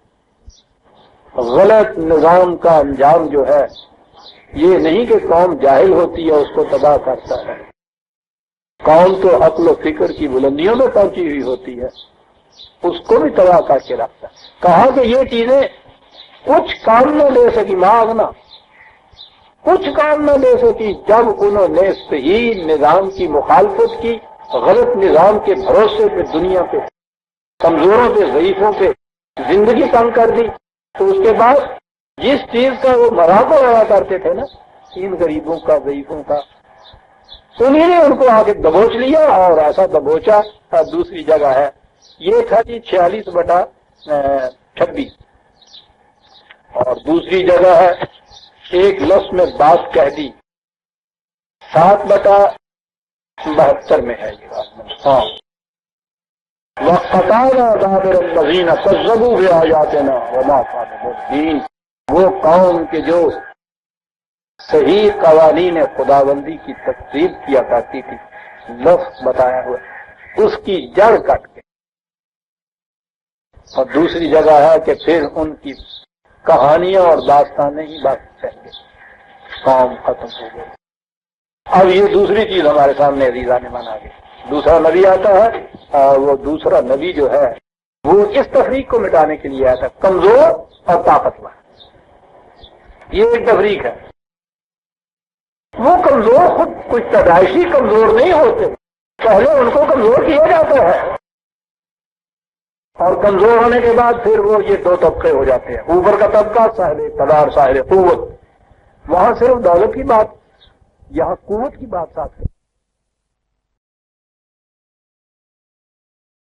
غلط نظام کا انجام جو ہے یہ نہیں کہ قوم جاہل ہوتی ہے اس کو تباہ کرتا ہے، قوم تو عقل و فکر کی بلندیوں میں پہنچی ہوئی ہوتی ہے اس کو بھی تباہ کر کے رکھتا ہے۔ کہا کہ یہ چیزیں کچھ کام نہ لے سکی، ماغنا کچھ کام نہ دے سکی جب انہوں نے صحیح نظام کی مخالفت کی، غلط نظام کے بھروسے پہ دنیا پہ کمزوروں پہ ضعیفوں پہ زندگی تنگ کر دی۔ تو اس کے بعد جس چیز کا وہ مذاق اڑایا کرتے تھے نا، ان غریبوں کا ضعیفوں کا، انہیں نے ان کو آ کے دبوچ لیا اور ایسا دبوچا۔ دوسری جگہ ہے، یہ تھا جی 46/26، اور دوسری جگہ ہے ایک لفظ میں بات کہہ دی 7/72 میں ہے یہ بات۔ ہاں، وَقَطَعْنَا دَابِرَ الَّذِينَ كَذَّبُوا بِآيَاتِنَا وَمَا كَانُوا مُؤْمِنِينَ، وہ قوم کے جو صحیح قوانین خداوندی کی تکذیب کیا کرتی تھی، لفظ بتایا ہوا، اس کی جڑ کٹ کے۔ اور دوسری جگہ ہے کہ پھر ان کی کہانیاں اور داستانیں ہی باقی رہ گئی، قوم ختم ہو گئی۔ اب یہ دوسری چیز ہمارے سامنے عزیزان من آ گئی۔ دوسرا نبی آتا ہے، اور وہ دوسرا نبی جو ہے وہ اس تفریق کو مٹانے کے لیے آتا ہے، کمزور اور طاقتور۔ یہ ایک تفریق ہے۔ وہ کمزور خود کچھ پیدائشی کمزور نہیں ہوتے، پہلے ان کو کمزور کیا جاتا ہے، اور کمزور ہونے کے بعد پھر وہ یہ دو طبقے ہو جاتے ہیں۔ اوپر کا طبقہ صاحب اقتدار، صاحب قوت، وہاں صرف دولت کی بات، یہاں قوت کی بات ساتھ ہے۔